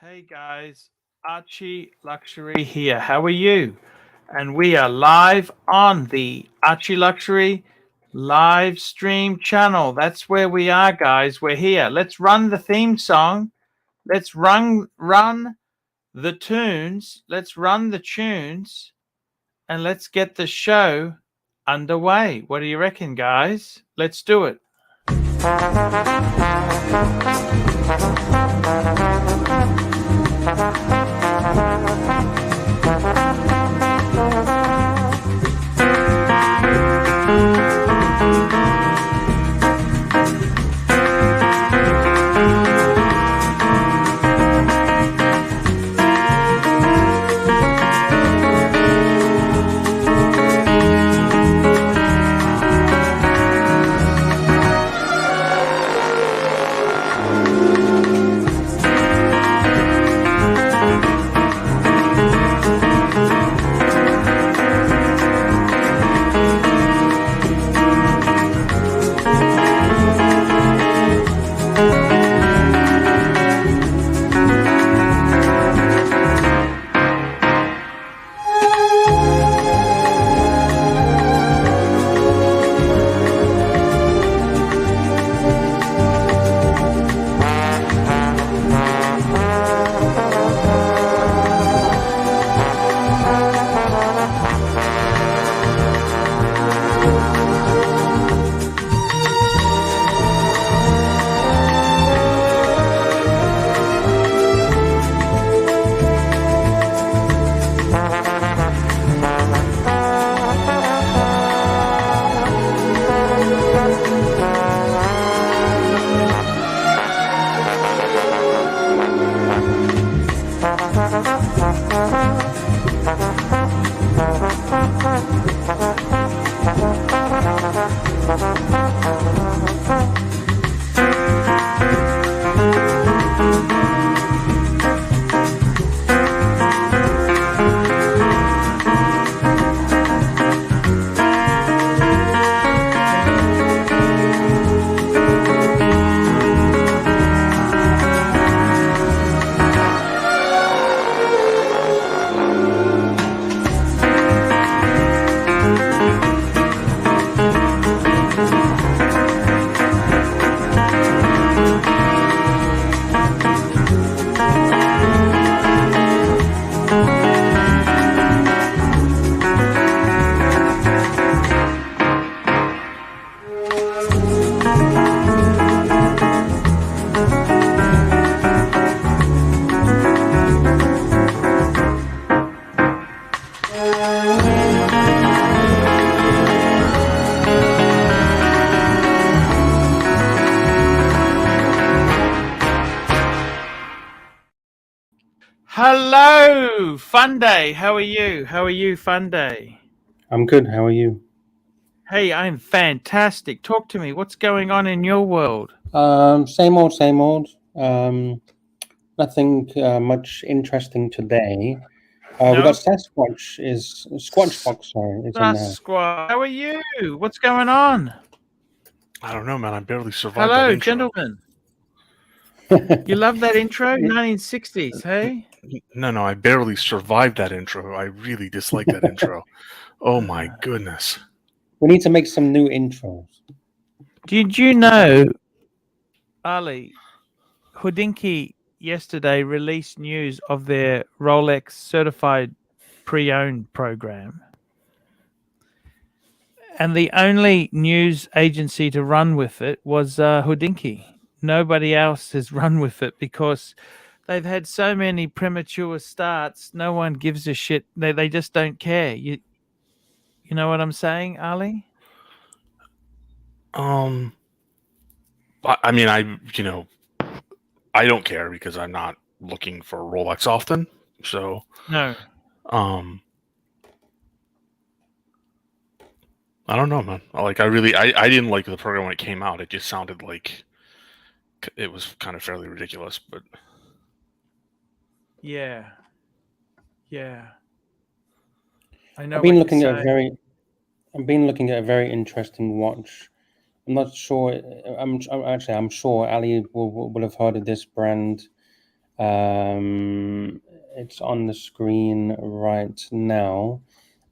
Hey guys, Archie Luxury here. How are you? And we are live on the Archie Luxury live stream channel. That's where we are, guys. We're here. Let's run the theme song. Let's run the tunes. Let's run the tunes and let's get the show underway. What do you reckon, guys? Let's do it. Hello, Fun Day. How are you? How are you, Fun Day? I'm good. How are you? Hey, I'm fantastic. Talk to me. What's going on in your world? Same old, same old. Nothing much interesting today. We No? got Squatchbox. Sorry, is in there. Sasquatch. How are you? What's going on? I don't know, man. I barely survived that Hello, intro. gentlemen. You love that intro? 1960s, hey? No, I barely survived that intro. I really dislike that intro. Oh my goodness. We need to make some new intros. Did you know, Ali, Houdinki yesterday released news of their Rolex certified pre-owned program? And the only news agency to run with it was Houdinki. Nobody else has run with it because they've had so many premature starts. No one gives a shit. They just don't care. You know what I'm saying, Ali? I mean, I don't care because I'm not looking for Rolex often. So, No. I don't know, man. I didn't like the program when it came out. It just sounded like it was kind of fairly ridiculous, but yeah. I know. I've been looking at a very interesting watch. I'm not sure. I'm sure Ali will have heard of this brand. It's on the screen right now.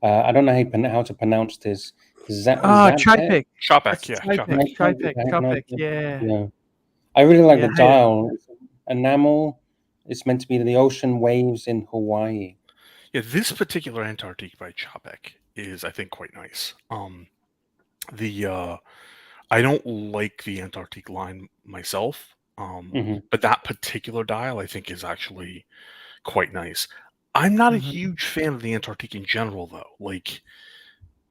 I don't know how to pronounce this. Chopik. Chopek, That's yeah, Chopik. Chopek. Chopik. Yeah. Yeah. I really like Yeah, the hey, dial. It's enamel. It's meant to be the ocean waves in Hawaii. Yeah, this particular Antarctique by Chopek is, I think, quite nice. I don't like the Antarctique line myself, but that particular dial I think is actually quite nice. I'm not a Mhm. huge fan of the Antarctique in general, though. Like,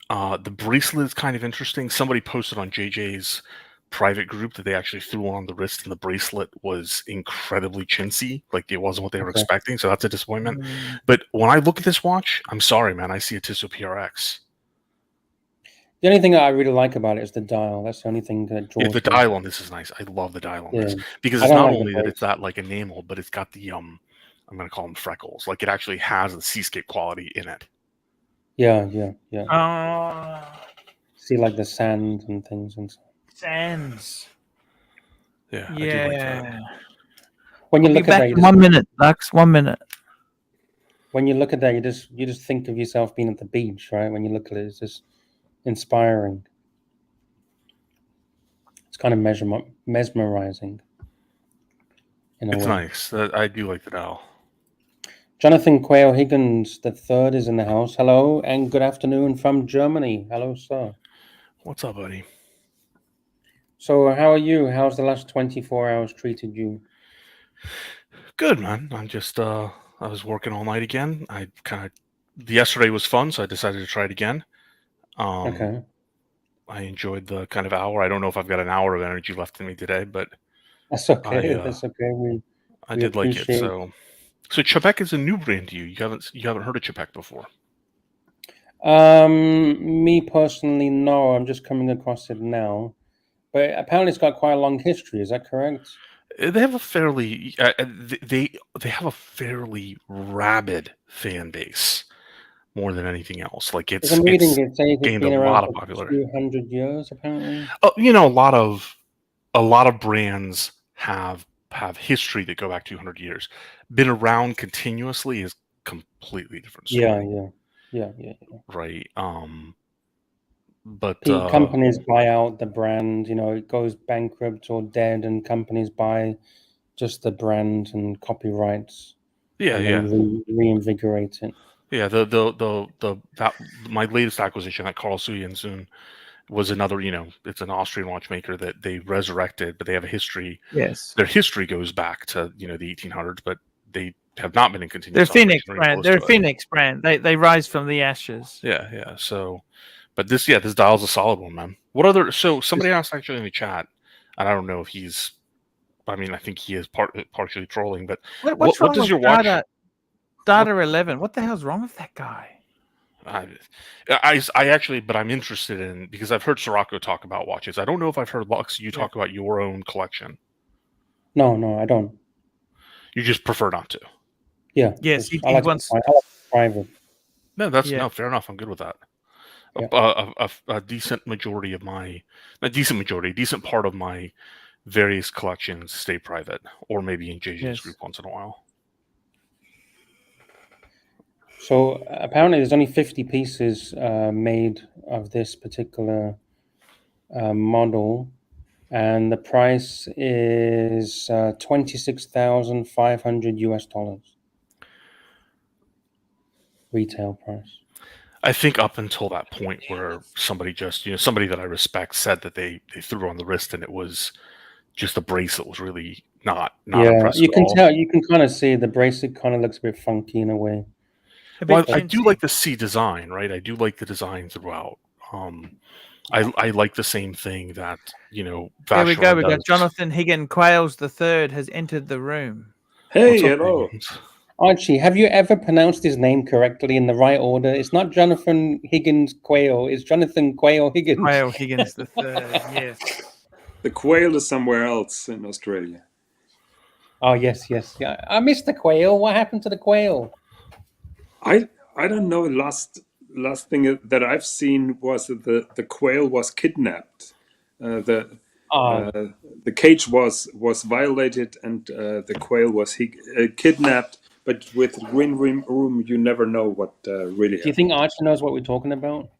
the bracelet is kind of interesting. Somebody posted on JJ's private group that they actually threw one on the wrist, and the bracelet was incredibly chintzy. Like, it wasn't what they were Okay. expecting, so that's a disappointment. Mm. But when I look at this watch, I'm sorry, man, I see a Tissot PRX. The only thing I really like about it is the dial. That's the only thing that draws Yeah, the me. dial on this is nice. I love the dial on this Yeah. because I it's don't not like the only that it's bracelet. that like enamel, but it's got the I'm gonna call them freckles. Like, it actually has the seascape quality in it. Yeah. See, like the sand and things and stuff. Sands. Yeah, I do Yeah. like that. When you I'll be look at back that, in 1 minute, Lux. 1 minute. when you look at that, you just think of yourself being at the beach, right? When you look at it, it's just inspiring. It's kind of mesmerizing in a It's way. nice. I do like the dial. Jonathan Quayle Higgins III is in the house. Hello and good afternoon from Germany. Hello, sir. What's up, buddy? So, how are you? How's the last 24 hours treated you? Good, man. I'm just I was working all night again. Yesterday was fun, so I decided to try it again. Okay. I enjoyed the kind of hour. I don't know if I've got an hour of energy left in me today, but That's okay. I That's okay. I We did like it. appreciate. So Chapek is a new brand to you. You haven't heard of Chapek before. Me personally, no. I'm just coming across it now. But apparently it's got quite a long history, is that correct? They have a fairly they have a fairly rabid fan base more than anything else. Like, Because I'm reading it says it's gained a been around lot of for popularity. 200 years, apparently. Oh, a lot of brands have history that go back 200 years. Been around continuously is completely different story. Yeah. Right. But Companies buy out the brand, it goes bankrupt or dead, and companies buy just the brand and copyrights. yeah, and yeah. then reinvigorate it. Yeah, my latest acquisition at Carl Soon was another, it's an Austrian watchmaker that they resurrected, but they have a history. Yes. Their history goes back to, the 1800s, but they have not been in They're continuous Phoenix operation. brand. They're Phoenix brand. They rise from the ashes. Yeah. So, but this dial's a solid one, man. So somebody asked actually in the chat, and I don't know if I think he is partially trolling, but What's wrong what does with your watch? Data 11? What the hell's wrong with that guy? I actually, but I'm interested in, because I've heard Sirocco talk about watches. I don't know if I've heard Lux talk about your own collection. No, I don't. You just prefer not to. Yeah. Yes, he I like wants. private. No, no, fair enough. I'm good with that. Yeah. A decent majority of a decent part of my various collections stay private, or maybe in JJ's group once in a while. So apparently there's only 50 pieces made of this particular model, and the price is $26,500 US. Retail price. I think up until that point where somebody somebody that I respect said that they threw on the wrist and it was just the bracelet was really not impressive. You can tell. You can kind of see the bracelet kind of looks a bit funky in a way. Well, I do like the C design, right? I do like the design throughout. I like the same thing that There we go. We does. got Jonathan Higgin Quails III has entered the room. Hey, hello. Archie, have you ever pronounced his name correctly in the right order? It's not Jonathan Higgins Quayle. It's Jonathan Quayle Higgins. Quayle Higgins III. Yes. The quail is somewhere else in Australia. Oh yes. Yeah, I missed the quail. What happened to the quail? I don't know. Last thing that I've seen was that the quail was kidnapped. the cage was violated and the quail was kidnapped. But with green room, you never know what really happened. Do you think Archie knows what we're talking about?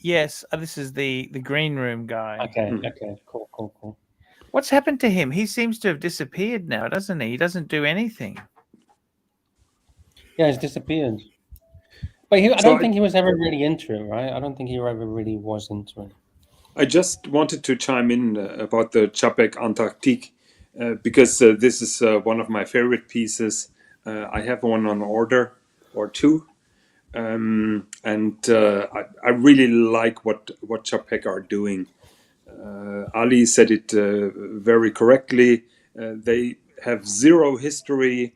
Yes, this is the green room guy. Okay, okay, cool. What's happened to him? He seems to have disappeared now, doesn't he? He doesn't do anything. Yeah, he's disappeared. But I don't think he was ever really into it, right? I don't think he ever really was into it. I just wanted to chime in about the Chapek Antarctique because this is one of my favorite pieces. I have one on order or two. And I really like what Chapek are doing. Ali said it very correctly. They have zero history.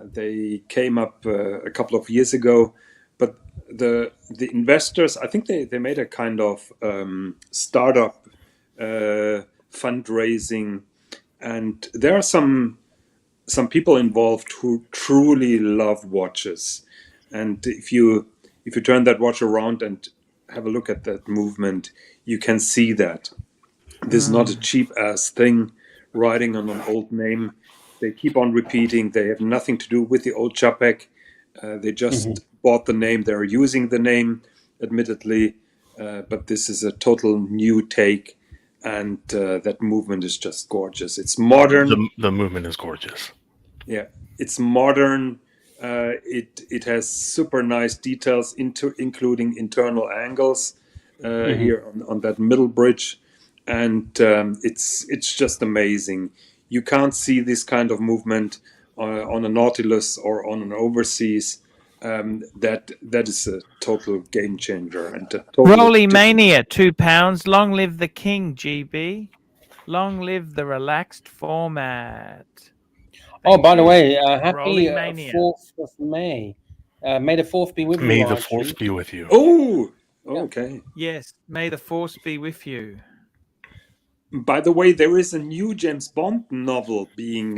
They came up a couple of years ago, but the investors, I think they made a kind of startup fundraising, and there are some people involved who truly love watches. And if you turn that watch around and have a look at that movement, you can see that this is not a cheap ass thing riding on an old name. They keep on repeating. They have nothing to do with the old Chapek. They just bought the name. They're using the name, admittedly, but this is a total new take, and that movement is just gorgeous. It's modern. The movement is gorgeous. Yeah, it's modern. It has super nice details, including internal angles here on that middle bridge, and it's just amazing. You can't see this kind of movement on a Nautilus or on an Overseas. That is a total game changer. And Rolly Mania, £2. Long live the king, GB. Long live the relaxed format. By the way, happy Rolling Mania. 4th of May. May the 4th be with you, May the Archie. force be with you. Oh, okay. Yes, may the force be with you. By the way, there is a new James Bond novel being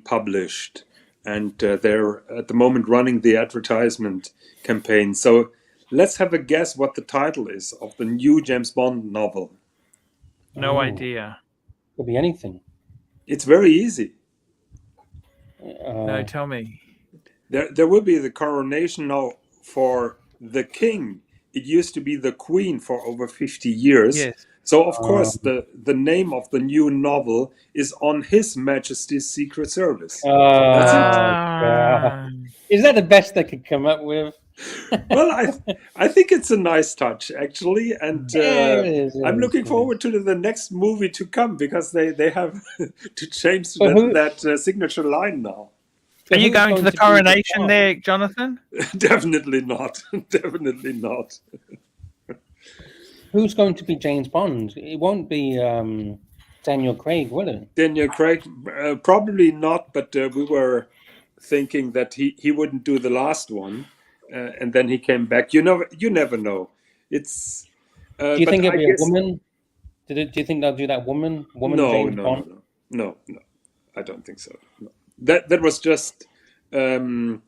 published, and they're at the moment running the advertisement campaign. So let's have a guess what the title is of the new James Bond novel. No idea. Could be anything. It's very easy. No, tell me. There will be the coronation now for the king. It used to be the queen for over 50 years. Yes. So, of course, the name of the new novel is On His Majesty's Secret Service. That's Is that the best they could come up with? Well, I think it's a nice touch, actually. And I'm looking forward to the next movie to come, because they have to change that signature line now. Are you going to the coronation there, Jonathan? Definitely not. Definitely not. Who's going to be James Bond? It won't be Daniel Craig, will it? Daniel Craig, probably not, but we were thinking that he wouldn't do the last one, and then he came back. You never know. It's. Do you think it'll be a woman? Do you think they'll do that woman? James Bond? No. I don't think so. No. That was just pushing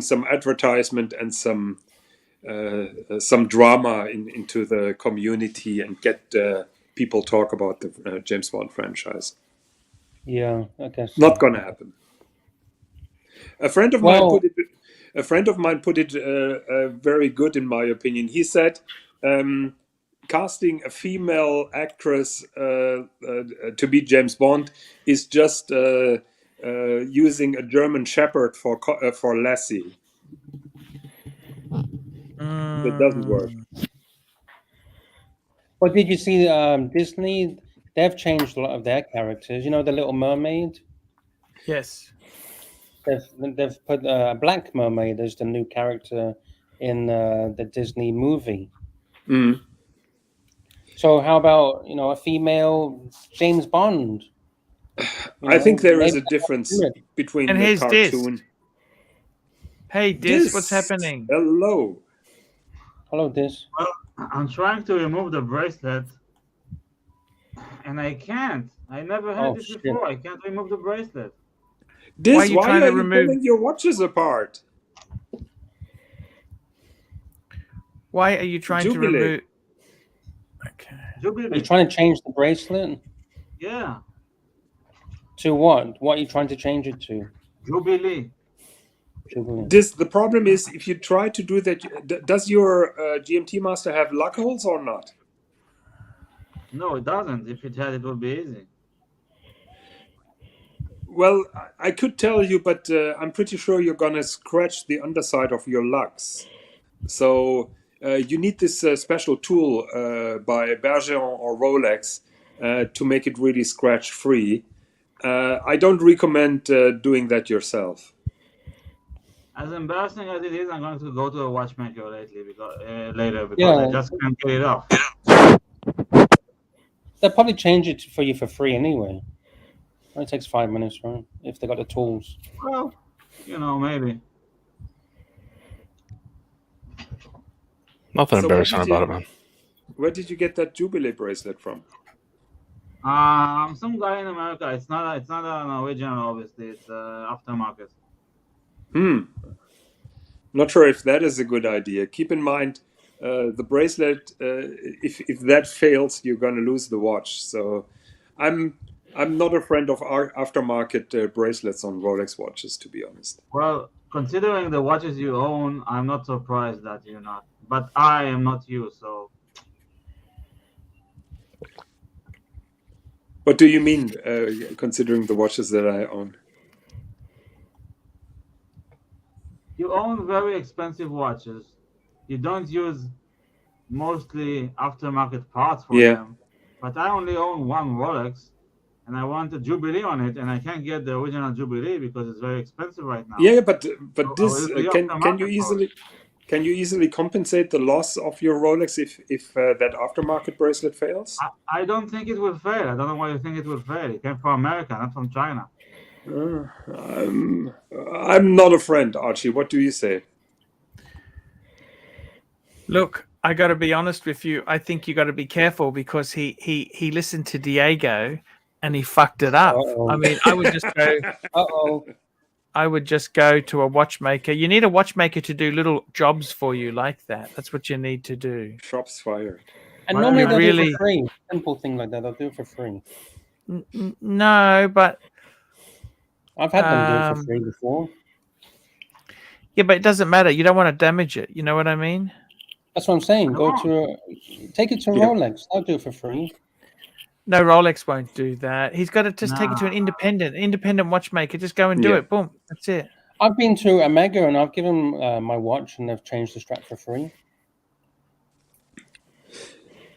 some advertisement and some drama into the community and get people talk about the James Bond franchise. Yeah, I guess not going to happen. A friend of mine put it very good, in my opinion. He said, casting a female actress to be James Bond is just using a German Shepherd for Lassie. It doesn't work. But did you see Disney? They've changed a lot of their characters. You know, the Little Mermaid? Yes. They've put a black mermaid as the new character in the Disney movie. Mm. So how about, a female James Bond? I think there is a difference between the cartoon. Hey, Dis, what's happening? Hello. Hello, Dis. Well, I'm trying to remove the bracelet, and I can't. I never had this before. I can't remove the bracelet. Dis, why are you pulling your watches apart? Why are you trying to remove... Okay. Jubilee. You're trying to change the bracelet? Yeah. To what? What are you trying to change it to? Jubilee. The problem is, if you try to do that, does your GMT master have luck holes or not? No, it doesn't. If it had, it would be easy. Well, I could tell you, but I'm pretty sure you're gonna scratch the underside of your lugs. So you need this special tool by Bergeron or Rolex to make it really scratch free. I don't recommend doing that yourself. As embarrassing as it is, I'm going to go to a watchmaker later because I just can't get it off. They'll probably change it for you for free anyway. It only takes 5 minutes, right? If they got the tools. Well, maybe. Nothing embarrassing about it, man. Where did you get that Jubilee bracelet from? Some guy in America. It's not an original, obviously. It's aftermarket. Not sure if that is a good idea. Keep in mind, the bracelet. If that fails, you're going to lose the watch. So, I'm not a friend of aftermarket bracelets on Rolex watches, to be honest. Well, considering the watches you own, I'm not surprised that you're not. But I am not you, so. What do you mean, considering the watches that I own? You own very expensive watches. You don't use mostly aftermarket parts for them. But I only own one Rolex, and I want a Jubilee on it, and I can't get the original Jubilee because it's very expensive right now. Yeah, but this can you easily compensate the loss of your Rolex if that aftermarket bracelet fails? I don't think it will fail. I don't know why you think it will fail. It came from America, not from China. I'm not a friend, Archie. What do you say? Look, I got to be honest with you. I think you got to be careful because he listened to Diego and he fucked it up. I mean, I would just go. I would just go to a watchmaker. You need a watchmaker to do little jobs for you like that. That's what you need to do. Shots fired. And normally they'll do it for free. Simple thing like that, they'll do it for free. No, but I've had them do it for free before. Yeah, but it doesn't matter. You don't want to damage it. You know what I mean? That's what I'm saying. Take it to Rolex. They'll do it for free. No, Rolex won't do that. He's got to just take it to an independent watchmaker. Just go and do it. Boom. That's it. I've been to Omega and I've given my watch and they've changed the strap for free.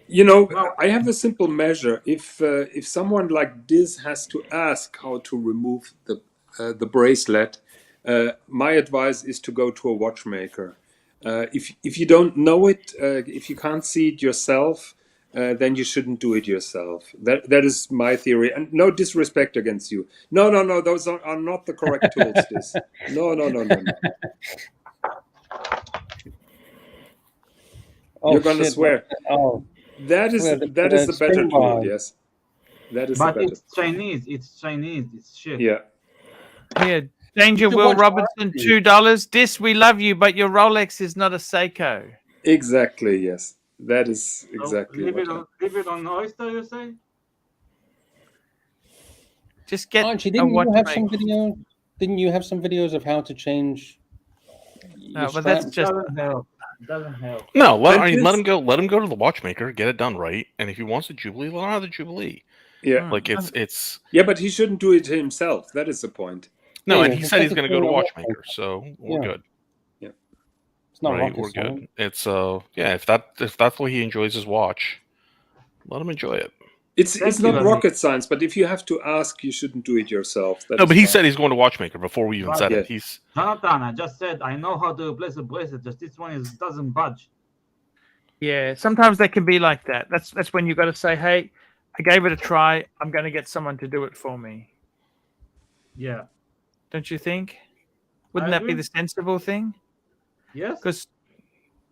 I have a simple measure. If someone like this has to ask how to remove the bracelet, my advice is to go to a watchmaker. If you don't know it, if you can't see it yourself, then you shouldn't do it yourself. That is my theory, and no disrespect against you. No, those are not the correct tools. This. No. You're going to swear. That is the better tool. Yes, that is. But it's Chinese. It's Chinese. It's shit. Yeah. Here, Danger Will Robinson, $2. Dis, we love you, but your Rolex is not a Seiko. Exactly. Yes. That is exactly. Leave it on Oyster, you say? Just get. Archie, didn't you have some videos of how to change? No, but that's just doesn't help. No, let him go. Let him go to the watchmaker, get it done right, and if he wants the Jubilee, let him have the Jubilee. Yeah, like it's. Yeah, but he shouldn't do it himself. That is the point. No, and he said he's going to go to watchmaker, so we're good. It's not right, we're good. It's if that's what he enjoys his watch, let him enjoy it. It's not rocket science, but if you have to ask, you shouldn't do it yourself. No, but he said he's going to watchmaker before we even said it. He's Jonathan. I just said I know how to replace a bracelet. Just this one doesn't budge. Yeah, sometimes they can be like that. That's when you got to say, hey, I gave it a try. I'm going to get someone to do it for me. Yeah, don't you think? Wouldn't that be the sensible thing? Yes, because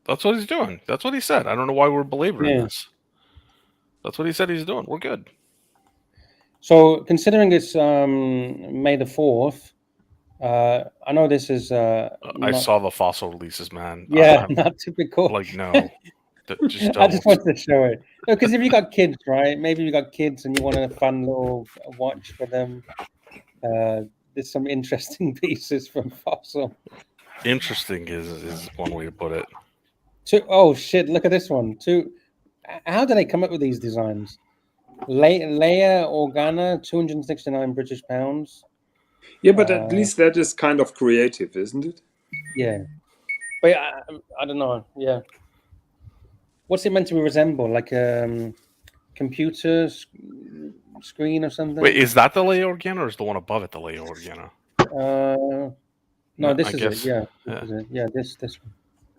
that's what he's doing. That's what he said. I don't know why we're belaboring this. That's what he said he's doing. We're good. So, considering it's May the 4th, I know this is. I saw the fossil releases, man. Yeah, not typical. Like, no. Just I just don't. wanted to show it. Because if you got kids, right? Maybe you got kids and you want a fun little watch for them. There's some interesting pieces from Fossil. Interesting is one way to put it. Oh shit! Look at this one. How do they come up with these designs? Leia Organa, 269 British pounds. Yeah, but at least that is kind of creative, isn't it? Yeah, but I don't know. Yeah, what's it meant to resemble? Like a computer screen or something? Wait, is that the Leia Organa or is the one above it the Leia Organa? No, this I is guess, it. Yeah, yeah. this is it. Yeah, this one.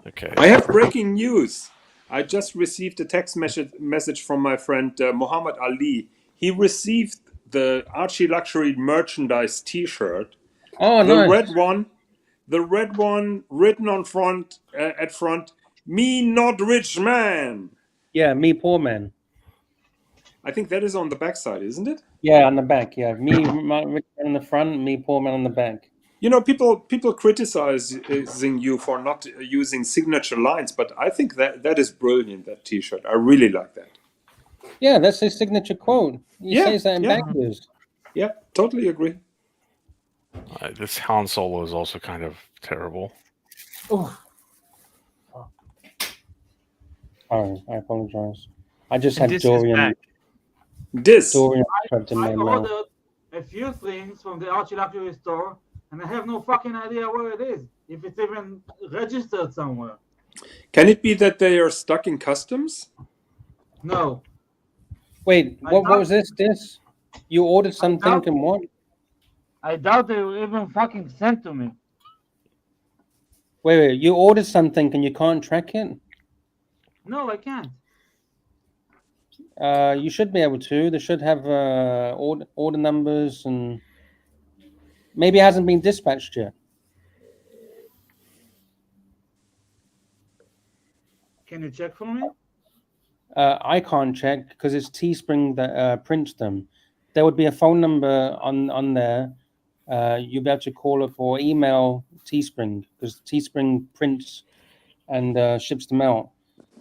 Okay. I have breaking news. I just received a text message from my friend Muhammad Ali. He received the Archie Luxury merchandise T-shirt. Oh, the nice. the red one written on front at front. Me not rich man. Yeah, me poor man. I think that is on the back side, isn't it? Yeah, on the back. Yeah, me rich man on the front, me poor man on the back. You know, people criticizing you for not using signature lines, but I think that is brilliant. That T-shirt, I really like that. Yeah, that's his signature quote. He says that in yeah. backwards. Yeah, totally agree. This Han Solo is also kind of terrible. Oh, sorry, I apologize. I just had Dorian. Dorian trapped in my I mouth. ordered a few things from the Archie Luxury store, and I have no fucking idea where it is. If it's even registered somewhere. Can it be that they are stuck in customs? No. Wait, what was this? You ordered something and what? I doubt they were even fucking sent to me. Wait, you ordered something and you can't track it? No, I can't. You should be able to. They should have order numbers, and maybe it hasn't been dispatched yet. Can you check for me? I can't check because it's Teespring that prints them. There would be a phone number on there. You'll be able to call it or email Teespring because Teespring prints and ships them out.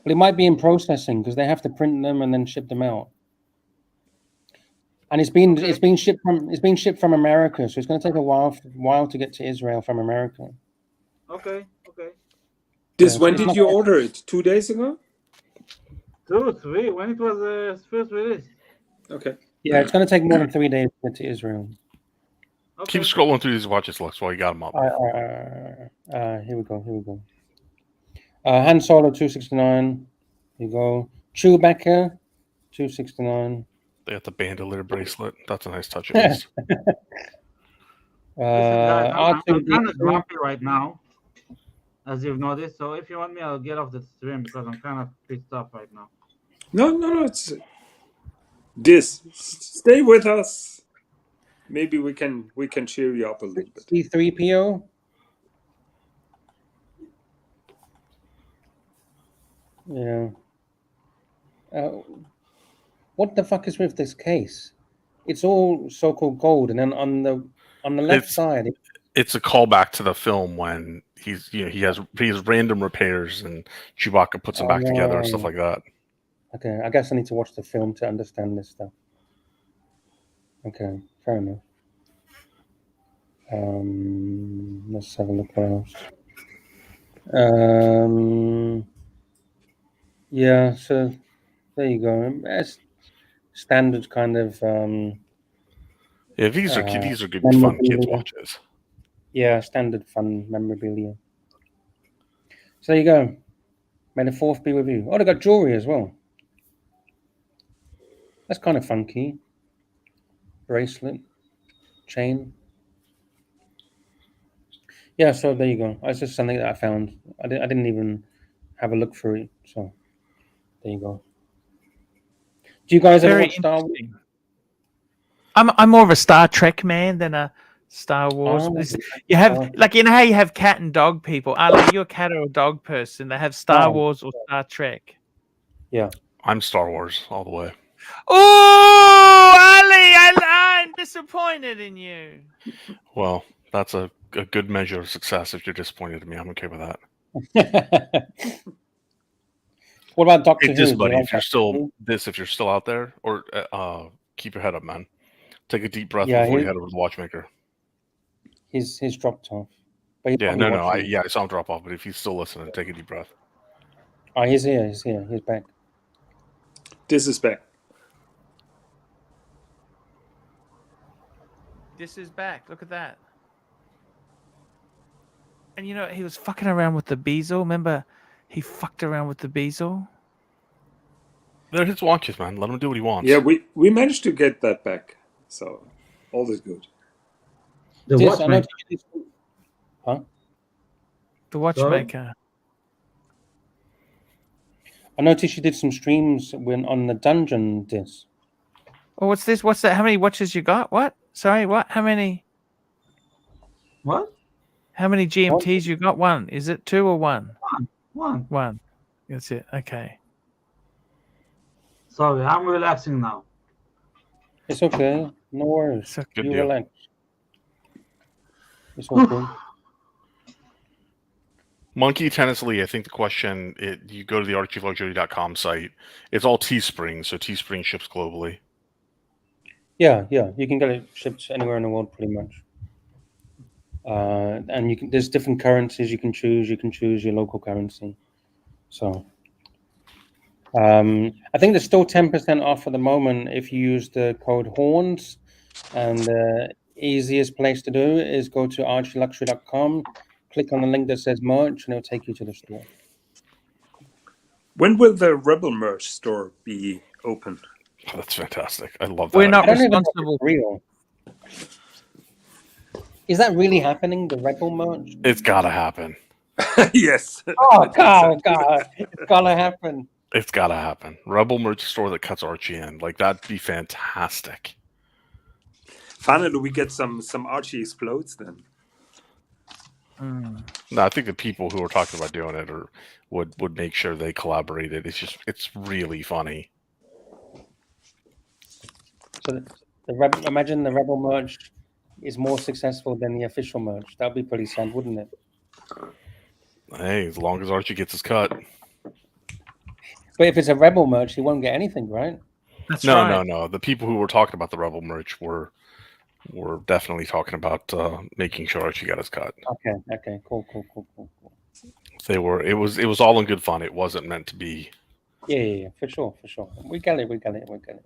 But it might be in processing because they have to print them and then ship them out. And it's being shipped from America, so it's going to take a while to get to Israel from America. Okay. When did you order it? 2 days ago? 2 or 3, when it was first released. Okay. Yeah, it's going to take more than 3 days to get to Israel. Okay. Keep scrolling through these watches, Lux, while you got them up. Here we go. Han Solo 269. Here you go. Chewbacca 269. They got the bandolier bracelet. That's a nice touch, at least. I'm kind of grumpy right now, as you've noticed. So if you want me, I'll get off the stream because I'm kind of pissed off right now. No. It's stay with us. Maybe we can cheer you up a little bit. C3PO. Yeah. What the fuck is with this case? It's all so-called gold, and then on the left side, it's a callback to the film when he has random repairs and Chewbacca puts them back together and stuff like that. Okay, I guess I need to watch the film to understand this stuff. Okay, fair enough. Let's have a look what else. Yeah, so there you go. It's standard kind of. Yeah, these are good fun kids watches. Yeah, standard fun memorabilia. So there you go. May the 4th be with you. Oh, they got jewelry as well. That's kind of funky. Bracelet, chain. Yeah, so there you go. It's just something that I found. I didn't even have a look through it. So there you go. Do you guys ever watch Star Wars? I'm more of a Star Trek man than a Star Wars. You have like how you have cat and dog people. Ali, you're a cat or a dog person. They have Star Wars or Star Trek. Yeah, I'm Star Wars all the way. Oh, Ali, I'm disappointed in you. Well, that's a good measure of success. If you're disappointed in me, I'm okay with that. What about Doctor Hey, Who? this Do you buddy, like if you're Doctor still still out there, or keep your head up, man. Take a deep breath Yeah, before you he- head over to the watchmaker. Who? He's dropped off. But he's Yeah, probably no, watching. I saw him drop off, but if he's still listening, take a deep breath. Oh, he's here. He's back. This is back. This is back. Look at that. And you know, he was fucking around with the bezel. Remember, he fucked around with the bezel. They're his watches, man. Let him do what he wants. Yeah, we managed to get that back, so all is good. The Yes, I know. watchmaker. Huh? The watchmaker. I noticed you did some streams on the dungeon disc. Oh, what's this? What's that? How many watches you got? What? Sorry, what? How many? What? How many GMTs you got? One. Is it 2 or 1? One. 1. That's it. Okay. Sorry, I'm relaxing now. It's okay. No worries. So Good You deal. relax. It's all good. Monkey Tennis Lee, I think the question, you go to the ArchieLuxury.com site. It's all Teespring, so Teespring ships globally. Yeah. You can get it shipped anywhere in the world, pretty much. And there's different currencies you can choose. You can choose your local currency. So, I think there's still 10% off at the moment if you use the code HORNS. And the easiest place to do is go to ARCHIELUXURY.com, click on the link that says merch, and it'll take you to the store. When will the Rebel merch store be open? Oh, that's fantastic. I love that. We're not I don't even know if responsible. it's real. Is that really happening? The Rebel merch? It's got to happen. Yes. Oh God! It's gotta happen. It's got to happen. Rebel merch store that cuts Archie in. Like, that'd be fantastic. Finally, we get some Archie explodes then. No, I think the people who are talking about doing it would make sure they collaborated. It's really funny. So imagine the Rebel merch is more successful than the official merch. That'd be pretty sad, wouldn't it? Hey, as long as Archie gets his cut. But if it's a Rebel merch, he won't get anything, right? That's No, right. no. The people who were talking about the Rebel merch were definitely talking about making sure Archie got his cut. Okay, cool. They were. It was all in good fun. It wasn't meant to be. Yeah, for sure. We get it.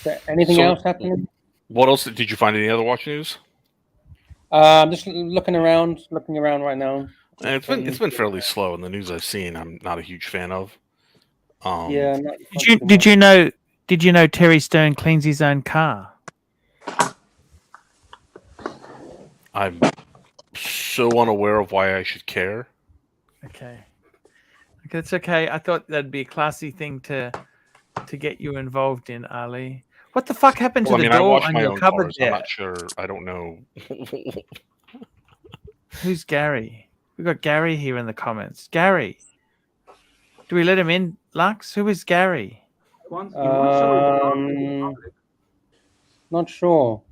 So anything else happening? What else? Did you find any other watch news? I'm just looking around right now. It's been fairly slow in the news I've seen. I'm not a huge fan of. Yeah. Did you know Terry Stone cleans his own car? I'm so unaware of why I should care. Okay, it's okay. I thought that'd be a classy thing to get you involved in, Ali. What the fuck happened to the I door wash on my your own cupboard cars. there? I'm not sure. I don't know. Who's Gary? We got Gary here in the comments. Gary, do we let him in, Lux? Who is Gary? Not sure.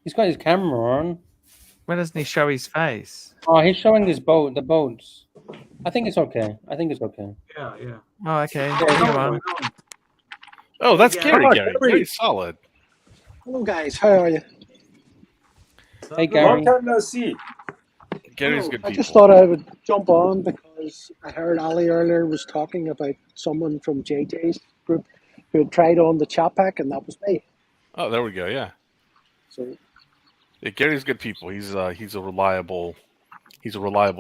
He's got his camera on. Why doesn't he show his face? Oh, he's showing the boats. I think it's okay. Yeah. Oh, okay. Yeah, Come on. Oh, that's Yeah. Gary. Oh, Gary, Gary. very solid. Hello guys, how are you? Hey, Gary. Long time no see. Gary's Hello. good I people. just thought I would jump on because I heard Ali earlier was talking about someone from JJ's group who had tried on the chat pack, and that was me. Oh, there we go. Yeah. So Yeah, Gary's good people. He's a reliable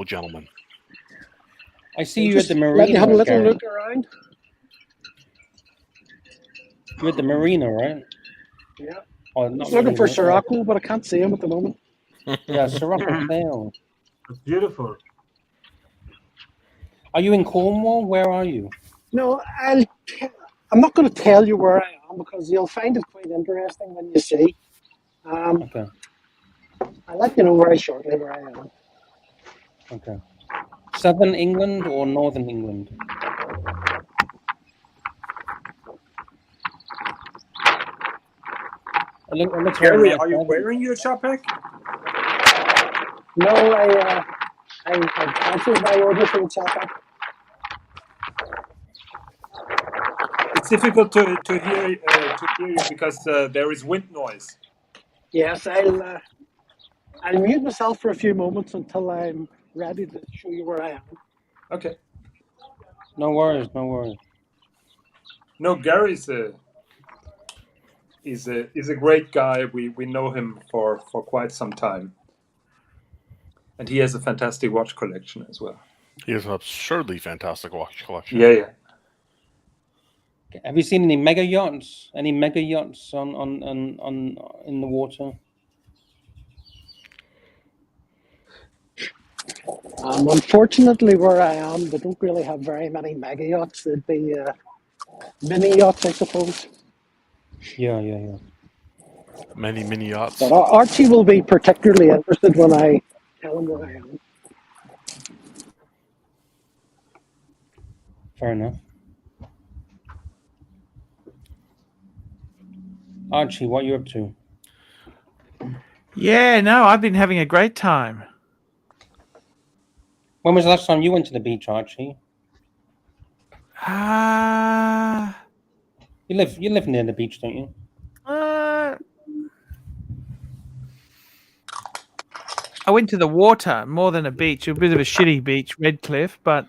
gentleman. I see you at the let me marina. have a little Gary. look around. You're at the marina, right? Yeah, Oh, I not was looking for marina. Sirocco, but I can't see him at the moment. Yeah, Sirocco Sail. It's beautiful. Are you in Cornwall? Where are you? No, I'm not going to tell you where I am because you'll find it quite interesting when you see. Okay. I'll let you know very shortly where I am. Okay. Southern England or Northern England? It looks very Gary, nice, are you doesn't it? wearing your chat pack? No, I canceled my order for the chat pack. difficult to hear you because there is wind noise. Yes, I'll mute myself for a few moments until I'm ready to show you where I am. Okay. No worries, no worries. No, Gary is a great guy. We know him for quite some time, and he has a fantastic watch collection as well. He has an absurdly fantastic watch collection. Yeah, yeah. Have you seen any mega yachts? Any mega yachts on in the water? Unfortunately, where I am, they don't really have very many mega yachts. They'd be mini yachts, I suppose. Yeah, yeah, yeah. Many mini yachts. But Archie will be particularly interested when I tell him where I am. Fair enough. Archie, what are you up to? Yeah, no, I've been having a great time. When was the last time you went to the beach, Archie? You live near the beach, don't you? I went to the water more than a beach. A bit of a shitty beach, Redcliffe, but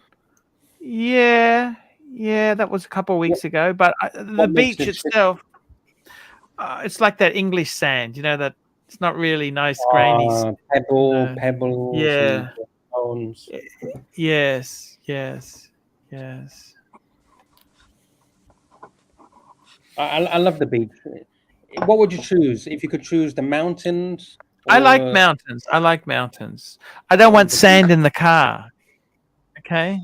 yeah, that was a couple of weeks ago. But the beach itself, it's like that English sand, you know, that it's not really nice, grainy. Pebbles. Yeah. And stones. Yes. I love the beach. What would you choose if you could choose the mountains? I like mountains. I don't want sand in the car. Okay.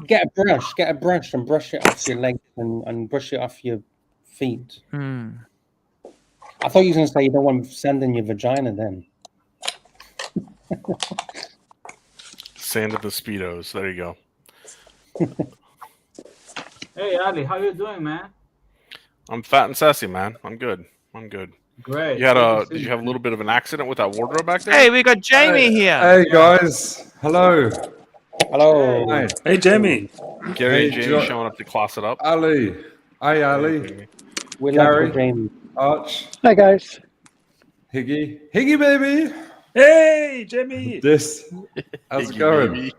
Get a brush and brush it off your legs and brush it off your feet. I thought you were going to say you don't want sand in your vagina then. Sand of the Speedos. There you go. Hey, Ali, how you doing, man? I'm fat and sassy, man. I'm good. Great. Did you have a little bit of an accident with that wardrobe back there? Hey, we got Jamie here. Hey guys, hello. Hello. Hey, Jamie. Gary and Hey, Jamie showing up to class it up. Ali. Hey Ali. We Gary. love Jamie. Arch. Hi, guys. Higgy. Higgy baby. Hey, Jamie. How's it going? Baby.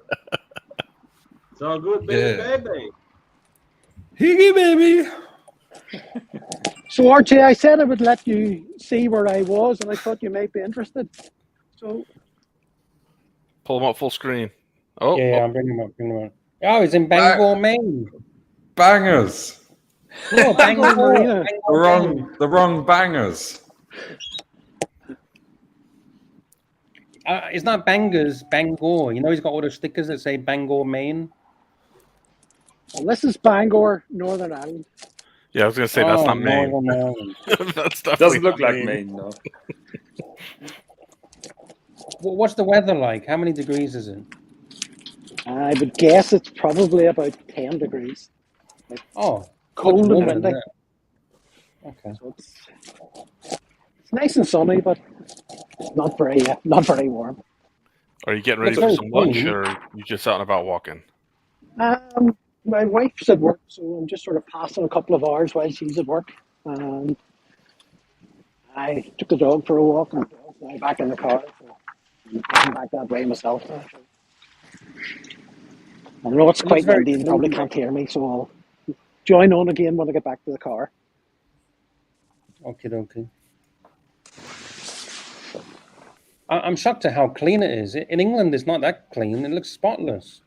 It's all good, baby. Higgy baby. So, Archie, I said I would let you see where I was, and I thought you might be interested. So, Pull them up full screen. Oh, Yeah, I'm bringing him up. Oh, he's in Bangor, Maine. Bangers. No, Bangor, Marina. The wrong bangers. It's not Bangors, Bangor. You know, he's got all the stickers that say Bangor, Maine. Well, this is Bangor, Northern Ireland. yeah, I was gonna say that's not Maine. That's definitely Doesn't look not like Maine, no. What's the weather like? How many degrees is it? I would guess it's probably about 10 degrees. Oh, Cold and warmer than windy. that. Okay. So it's nice and sunny, but not very warm. Are you getting ready It's for very some lunch, clean. or you just out and about walking? My wife's at work, so I'm just sort of passing a couple of hours while she's at work. I took the dog for a walk, and I'm back in the car. So I'm back that way myself. I know it's quite very windy, you probably can't hear me, so I'll join on again when I get back to the car. Okay. I'm shocked at how clean it is. In England, it's not that clean. It looks spotless.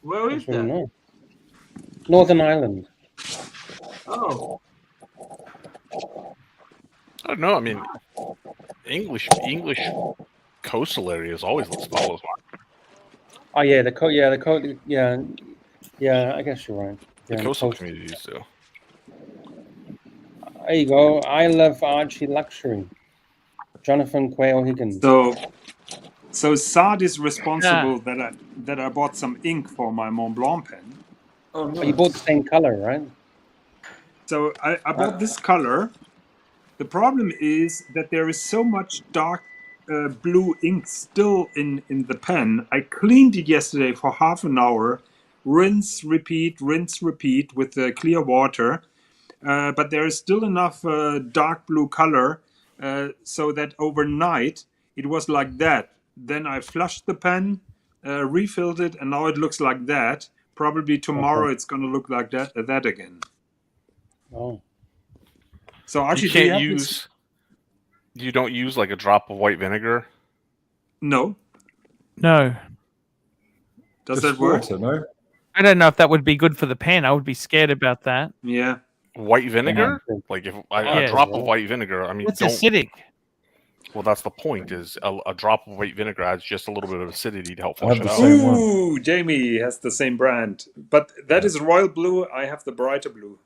Where is That's really that? nice. Northern Ireland. Oh, I don't know. I mean, English coastal areas always look spotless. Oh yeah, yeah. I guess you're right. The Yeah, coastal coast. communities do. There you go. I love ARCHIELUXURY. Jonathan Quayle Higgins. So Saad is responsible that I bought some ink for my Mont Blanc pen. Oh, Oh, you bought the same color, right? So I bought this color. The problem is that there is so much dark blue ink still in the pen. I cleaned it yesterday for half an hour rinse, repeat with clear water. But there is still enough dark blue color so that overnight it was like that. Then I flushed the pen, refilled it, and now it looks like that. Probably tomorrow it's going to look like that again. Oh. So Archie, You can't use. You don't use like a drop of white vinegar. No. No. Does Just that work? water, no? I don't know if that would be good for the pen. I would be scared about that. Yeah. White vinegar? Yeah. Like if Yeah. a drop of white vinegar. I mean, It's don't. acidic. Well, that's the point. Is a drop of white vinegar adds just a little bit of acidity to help I have flush it the out. same one. Ooh, Jamie has the same brand, but that is royal blue. I have the brighter blue.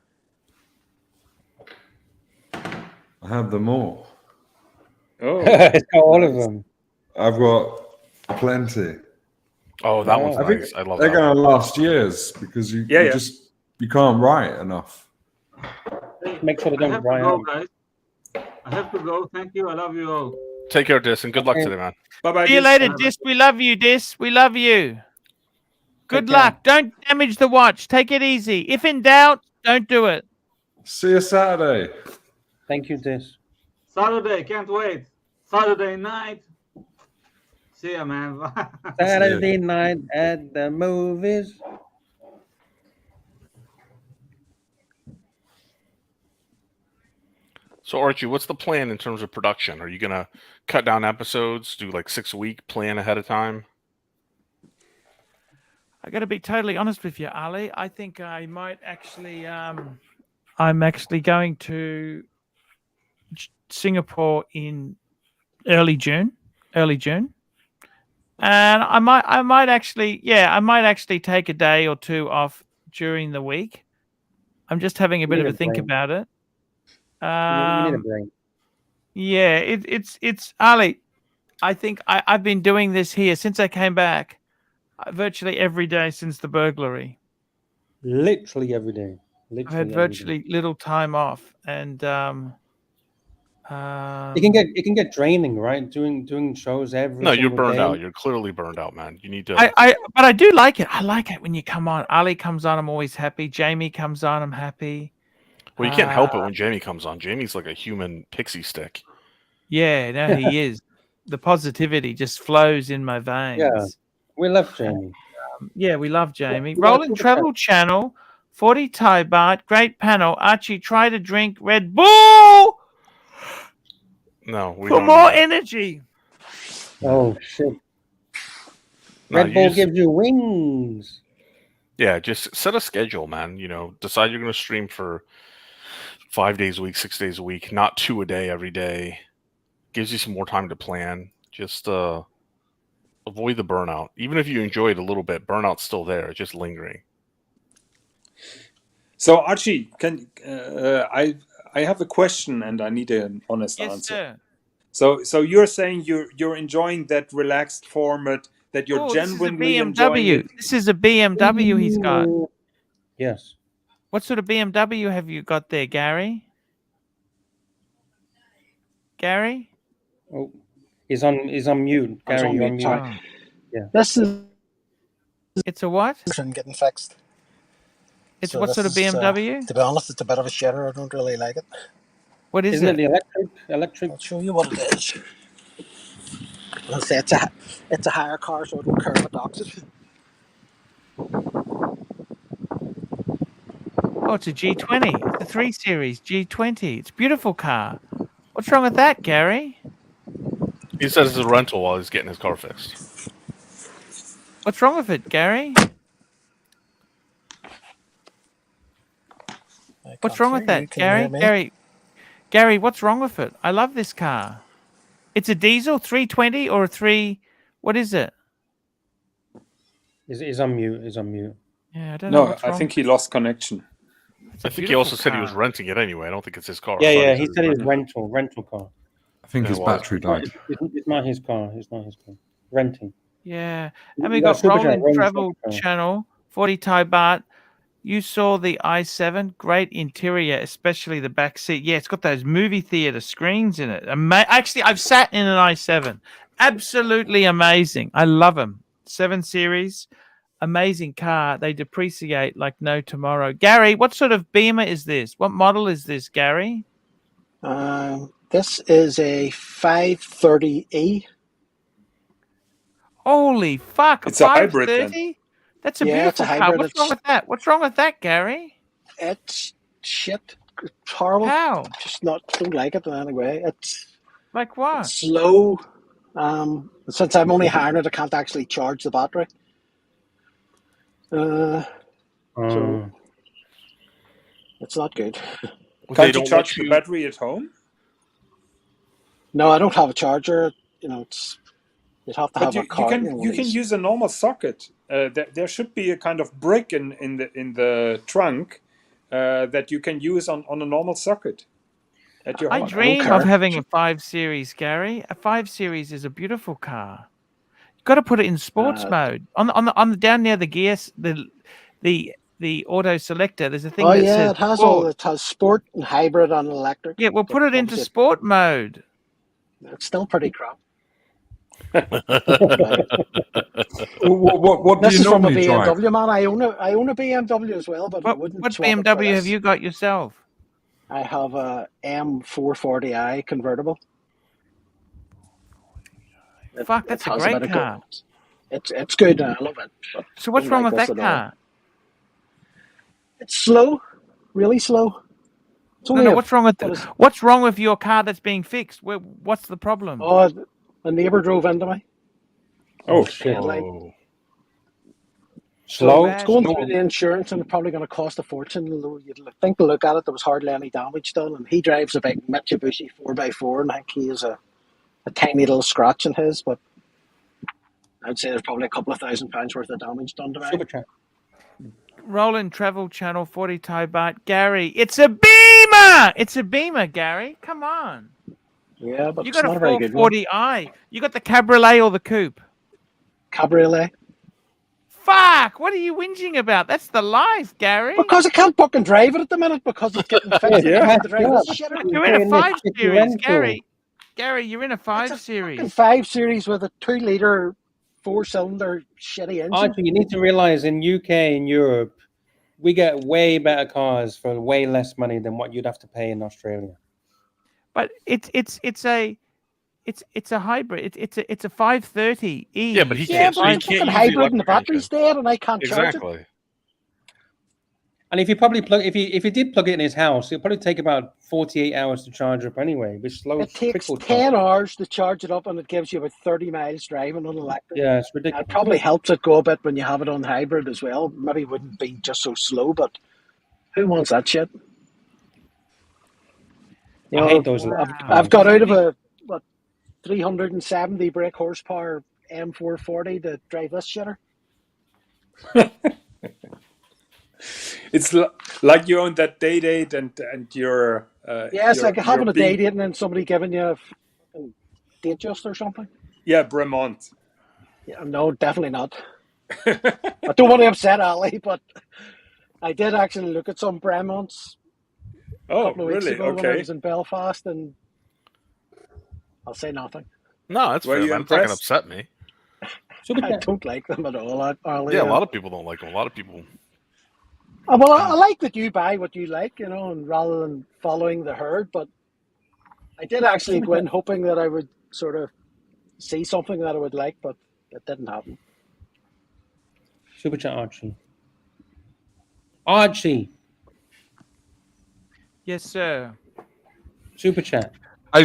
I have them all. Oh, It's got all of nice. them. I've got plenty. Oh, that Oh. one's I think nice. I love they're that. going to last years because you Yeah. you can't write enough. Hey, Make sure they I don't have to dry go, out. guys. I have to go. Thank you. I love you all. Take care, Dis, and good luck Okay. today, man. Bye-bye. See you Dis. later, Bye-bye. Dis. We love you, Dis. We love you. Good care. luck. Don't damage the watch. Take it easy. If in doubt, don't do it. See you Saturday. Thank you, Dis. Saturday. Can't wait. Saturday night. See ya, man. Saturday night at the movies. So, Archie, what's the plan in terms of production? Are you gonna cut down episodes, do like 6 a week, plan ahead of time? I got to be totally honest with you, Ali. I think I might actually. I'm actually going to Singapore in early June, and I might actually take a day or two off during the week. I'm just having a bit need of a a think break. about it. You need a break. Yeah, it's Ali. I think I've been doing this here since I came back, virtually every day since the burglary. Literally every day. I've Literally had every day. virtually little time off, and It can get draining, right? Doing shows every No, you're single burned day. out. You're clearly burned out, man. You need to. but I do like it. I like it when you come on. Ali comes on, I'm always happy. Jamie comes on, I'm happy. Well, you can't help it when Jamie comes on. Jamie's like a human pixie stick. Yeah, no, he is. The positivity just flows in my veins. Yeah. We love Jamie. Yeah, we love Jamie. We gotta Rolling keep it Travel Channel, 40 Thai Baht, great panel. Archie, try to drink Red Bull No, we for don't more need that. energy. Oh shit. No, Red you Bull just- gives you wings. Yeah, just set a schedule, man. You know, decide you're going to stream for 5 days a week, 6 days a week, not 2 a day every day. Gives you some more time to plan. Just avoid the burnout. Even if you enjoy it a little bit, burnout's still there. It's just lingering. So Archie, can I have a question and I need an honest Yes, answer. sir. So you're saying you're enjoying that relaxed format, that you're Oh, this is a genuinely enjoying BMW. it. This is a BMW he's got. Yes. What sort of BMW have you got there, Gary? Gary? Oh, he's on mute. I was Gary, on you're on mute, mute. sorry. Oh. This is It's a what? getting fixed. It's So what this sort of is, BMW? to be honest, it's a bit of a shitter. I don't really like it. What is Isn't it it? the electric? I'll show you what it is. I'll say it's a higher car, so I don't care about oxygen. Oh, it's a G20. It's a 3 Series G20. It's a beautiful car. What's wrong with that, Gary? He says it's a rental while he's getting his car fixed. What's wrong with it, Gary? What's wrong with that, Gary? Gary, what's wrong with it? I love this car. It's a diesel 320 or a 3. What is it? Is on mute. Is on mute. Yeah, I don't know. No, What's I wrong. think he lost connection. It's a I think he beautiful also said he was car. renting it anyway. I don't think it's his car. Yeah, I thought he said it was renting rental car. I think Yeah, his it was. battery died. It's not his car. It's not his car. Renting. Yeah, You and we got got Super Chat, Rolling Rolling Travel Super Chat. Channel, 40 Thai Baht. You saw the i7, great interior, especially the back seat. Yeah, it's got those movie theater screens in it. Actually, I've sat in an i7. Absolutely amazing. I love them. 7 Series. amazing car. They depreciate like no tomorrow. Gary, what sort of Beamer is this? What model is this, Gary? This is a 530E. Holy fuck! It's a hybrid then. 530? That's a Yeah, it's beautiful a car. hybrid. What's wrong with that? What's wrong with that, Gary? It's shit. It's horrible. How? Just don't like it in any way. It's Like what? slow. Since I'm only hiring it, I can't actually charge the battery. So it's not good. Can't you charge the battery at home? No, I don't have a charger. You know, you'd have to have a car. You can use a normal socket. There should be a kind of brick in the trunk that you can use on a normal socket at your home. I dream of having a 5 Series, Gary. A 5 Series is a beautiful car. You've got to put it in sports mode. On the down near the gears, the auto selector. There's a thing that says it has sport. it has sport and hybrid and electric. Yeah, we'll put it into sport mode. It's still pretty crap. What do This you is from a normally drive? BMW, man. I own a BMW as well, but I wouldn't. What swap it for BMW have this. you got yourself? I have a M440i convertible. Fuck, that's a great car. It's good. I love it. So what's wrong with that car? It's slow, really slow. No, what's wrong with what's wrong with your car that's being fixed? What's the problem? Oh, a neighbor drove into me. Oh shit! Slow. It's going through the insurance, and it's probably going to cost a fortune. You'd think to look at it, there was hardly any damage done, and he drives a big Mitsubishi 4x4, and I think he has a tiny little scratch in his, but I'd say there's probably a couple of £1,000 worth of damage done to me. Super chat. Roland Travel Channel 40 Thai Baht. Gary, it's a Beamer! It's a Beamer, Gary. Come on. Yeah, but you it's got not a a very good one. 440i. You got the Cabriolet or the Coupe? Cabriolet. Fuck! What are you whinging about? That's the life, Gary. Because I can't fucking drive it at the minute because it's getting fixed. You're in a 5 Series, Gary. Gary, you're in a 5 Series. Fucking 5 Series with a 2-litre 4-cylinder shitty engine. Archie, you need to realize in UK and Europe, we get way better cars for way less money than what you'd have to pay in Australia. But it's a hybrid. It's a 530e. Yeah, but he can't. But it's fucking hybrid and the battery's dead, and I can't charge it. And if you if you did plug it in his house, it'll probably take about 48 hours to charge up anyway. Which slows. It takes 10 hours to charge it up, and it gives you about 30 miles driving on electric. Yeah, it's ridiculous. It probably helps it go a bit when you have it on hybrid as well. Maybe it wouldn't be just so slow, but who wants that shit? You know, I hate those. I've got out of a 370 brake horsepower M440 to drive this shitter. It's like you own that day date and you're it's like having a day date and then somebody giving you a date just or something. Yeah, Bremont. Yeah, no, definitely not. I don't want to upset Ali, but I did actually look at some Bremonts a couple of weeks ago when I was in Belfast, and I'll say nothing. No, that's fair. That's not going to upset me. I don't like them at all. Yeah, a lot of people don't like them. A lot of people. Well, I like that you buy what you like, you know, and rather than following the herd. But I did actually go in hoping that I would sort of see something that I would like, but it didn't happen. Super chat, Archie. Archie. Yes, sir. Super chat.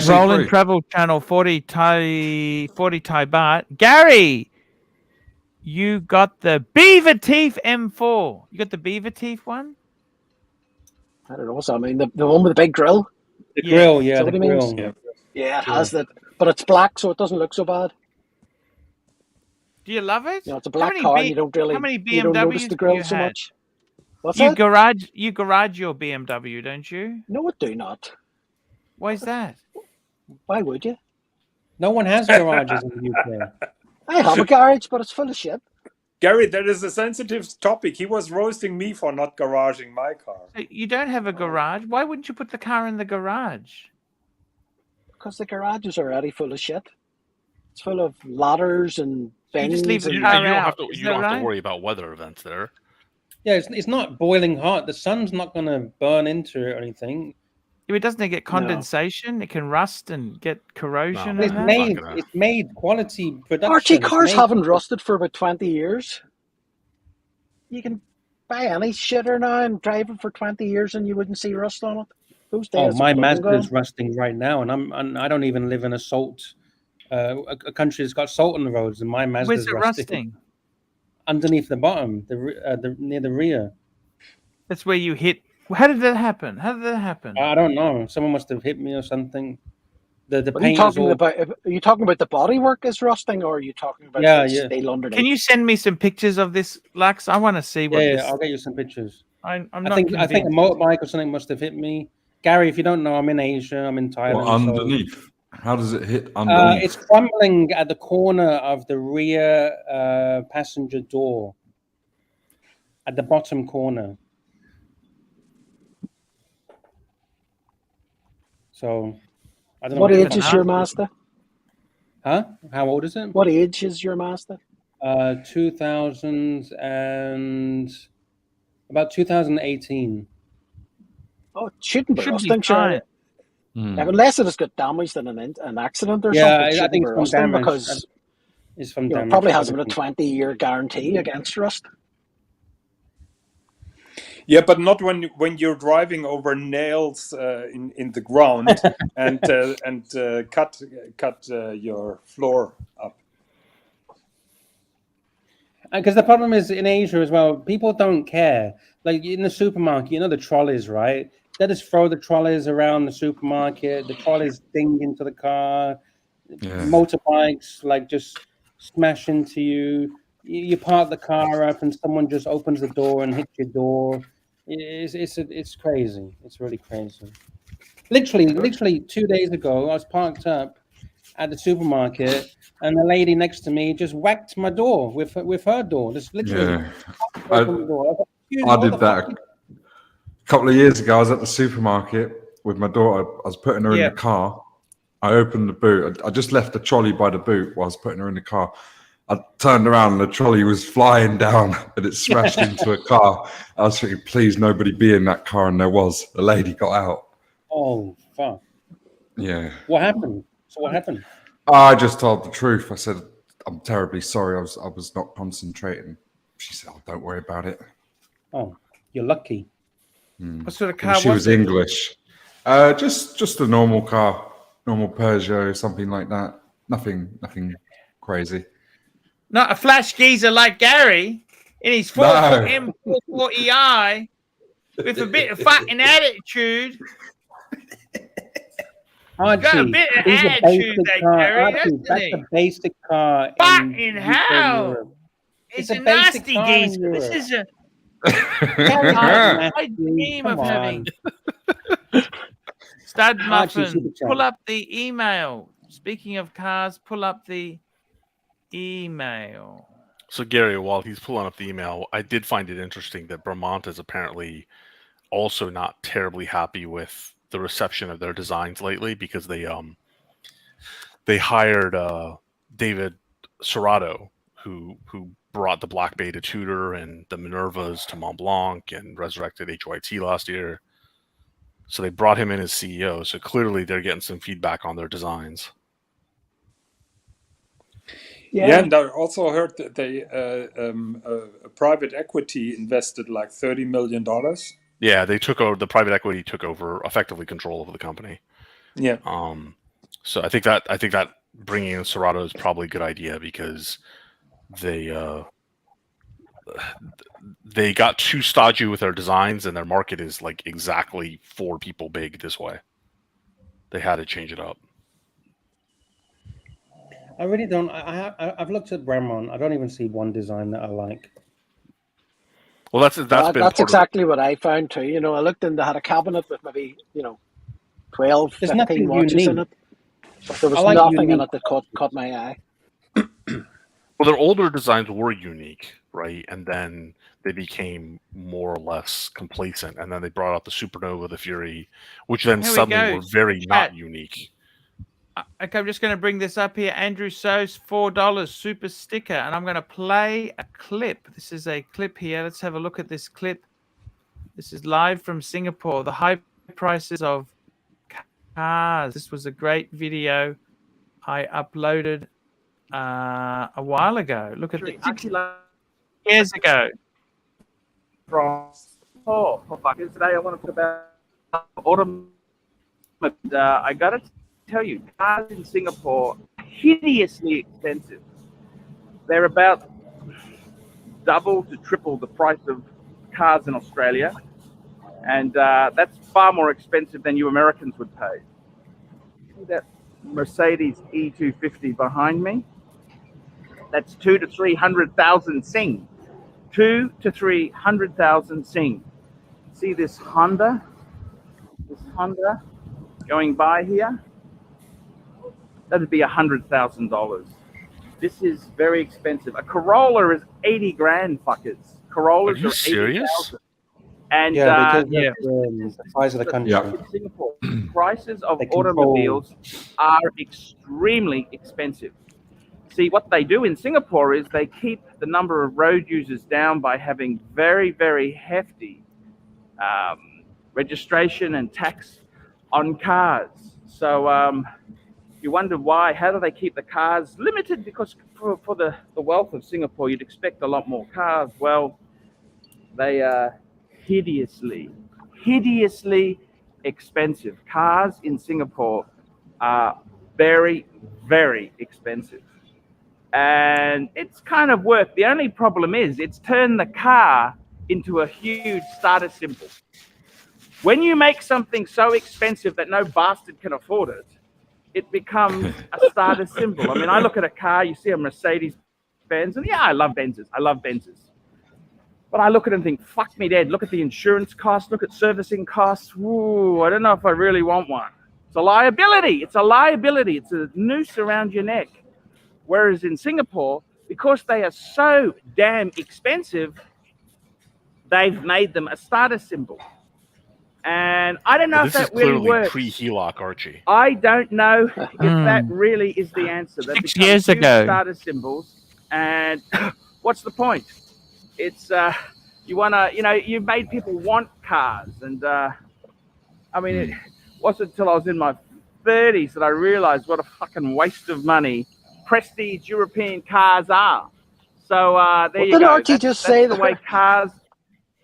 Roland Travel Channel 40 Thai Baht. Gary, you got the Beaver Teeth M4. You got the Beaver Teeth one? I don't know what's that. I mean, the one with the big grill. The grill, yeah. The grill. Yeah, it has that, but it's black, so it doesn't look so bad. Do you love it? You know, it's a black car, and you don't really you don't notice the grill so much. What's that? You garage your BMW, don't you? No, I do not. Why is that? Why would you? No one has garages in the UK. I have a garage, but it's full of shit. Gary, that is a sensitive topic. He was roasting me for not garaging my car. So you don't have a garage? Why wouldn't you put the car in the garage? Because the garage is already full of shit. It's full of ladders and You things. just leave the You, car and you don't have out. to. Is You that don't have right? to worry about weather events there. Yeah, it's not boiling hot. The sun's not going to burn into it or anything. If it doesn't get condensation, it can rust and get corrosion. No, It's and man. that. not gonna- it's made quality production. Archie, It's cars made- haven't rusted for about 20 years. You can buy any shitter now and drive it for 20 years and you wouldn't see rust on it. Those days Oh, my are long Mazda's gone. rusting right now, and I don't even live in a salt, a country that's got salt on the roads, and my Where's Mazda's it rusting. rusting? Underneath the bottom, near the rear. That's where you hit. How did that happen? I don't know. Someone must have hit me or something. The What are you paint is talking all. about? Are you talking about the bodywork is rusting, or are you talking about Yeah, the yeah. steel underneath? Can you send me some pictures of this, Lux? I want to see what Yeah, this. I'll get you some pictures. I'm I not think a convinced. motorbike or something must have hit me. Gary, if you don't know, I'm in Asia. I'm in Thailand. Well, so- underneath. How does it hit underneath? it's crumbling at the corner of the rear passenger door. At the bottom corner. So, I don't know. What what age the- is your Mazda? Huh? How old is it? What age is your Mazda? 2000 and about 2018. Oh, it shouldn't be Should be rusting, fine. sure. Hmm. Unless it has got damaged in an accident or Yeah, something, it I shouldn't think be it's from rusting damage. because It's from it damage. probably has about a 20-year guarantee against rust. Yeah, but not when you're driving over nails in the ground and cut your floor up. Because the problem is in Asia as well, people don't care. Like in the supermarket, you know the trolleys, right? They just throw the trolleys around the supermarket. The trolleys ding into the car. Yeah. Motorbikes like just smash into you. You park the car up, and someone just opens the door and hits your door. It's crazy. It's really crazy. Literally 2 days ago, I was parked up at the supermarket, and the lady next to me just whacked my door with her door. Just literally Yeah. opened the door. I was like, "Dude, I what did the that fuck?" a couple of years ago. I was at the supermarket with my daughter. I was putting her in Yeah. the car. I opened the boot. I just left the trolley by the boot while I was putting her in the car. I turned around and the trolley was flying down and it smashed into a car. I was thinking, please, nobody be in that car. And there was. The lady got out. Oh fuck! Yeah. What happened? So what happened? I just told the truth. I said, I'm terribly sorry. I was not concentrating. She said, oh, don't worry about it. Oh, you're lucky. What sort of car She was it? English. Just a normal car, normal Peugeot, something like that. Nothing crazy. Not a flash geezer like Gary in his 440 M440i with a bit of fucking attitude. Archie, Got a bit of he's a attitude, basic that car. Gary, Archie, hasn't that's he? a basic car. Fucking hell! It's a a basic nasty car in geezer. This Europe. is a Gary, I dream come of on. having. Stud Archie, Muffin, super chat. pull up the email. Speaking of cars, pull up the email. So Gary, while he's pulling up the email, I did find it interesting that Bremont is apparently also not terribly happy with the reception of their designs lately because they hired David Serrato, who brought the Black Bay to Tudor and the Minervas to Mont Blanc and resurrected HYT last year. So they brought him in as CEO. So clearly they're getting some feedback on their designs. Yeah, and I also heard that they a private equity invested like $30 million. Yeah, they took over. The private equity took over effectively control of the company. Yeah. So I think that bringing in Serrato is probably a good idea because they got too stodgy with their designs and their market is like exactly 4 people big this way. They had to change it up. I really don't. I've looked at Bremont. I don't even see one design that I like. Well, that's exactly what I found too. You know, I looked and they had a cabinet with maybe 12, There's 15 nothing watches in unique. it, but there was I like nothing in unique it that caught my eye. Well, their older designs were unique, right? And then they became more or less complacent. And then they brought out the Supernova, the Fury, which then Here we suddenly go. were very not unique. Okay, I'm just going to bring this up here. Andrew So's $4 super sticker, and I'm going to play a clip. This is a clip here. Let's have a look at this clip. This is live from Singapore. The high prices of cars. This was a great video I uploaded a while ago. Look at it. 6 years ago. From today, I want to talk about autumn. But I got to tell you, cars in Singapore are hideously expensive. They're about double to triple the price of cars in Australia, and that's far more expensive than you Americans would pay. See that Mercedes E250 behind me? That's 200,000 to 300,000 Sing. 200,000 to 300,000 Sing. See this Honda? This Honda going by here? That'd be $100,000. This is very expensive. A Corolla is 80 grand, fuckers. Corollas Are you serious? And Yeah, because of the size of the country. Yeah. in Singapore, prices of They control- automobiles are extremely expensive. See, what they do in Singapore is they keep the number of road users down by having very, very hefty registration and tax on cars. So you wonder why. How do they keep the cars limited? Because for the wealth of Singapore, you'd expect a lot more cars. Well, they are hideously expensive. Cars in Singapore are very, very expensive. And it's kind of worked. The only problem is it's turned the car into a huge status symbol. When you make something so expensive that no bastard can afford it, it becomes a status symbol. I mean, I look at a car, you see a Mercedes-Benz, and yeah, I love Benzes. But I look at it and think, fuck me dead. Look at the insurance costs, look at servicing costs. Ooh, I don't know if I really want one. It's a liability. It's a noose around your neck. Whereas in Singapore, because they are so damn expensive, they've made them a status symbol. And I don't know if This is that really clearly works. pre-HELOC, Archie. I don't know if that really is the answer. They 6 become years huge ago. status symbols, and what's the point? It's you've made people want cars, and I mean, it wasn't until I was in my 30s that I realized what a fucking waste of money prestige European cars are. So there you Did go. Archie That's just say the that? way cars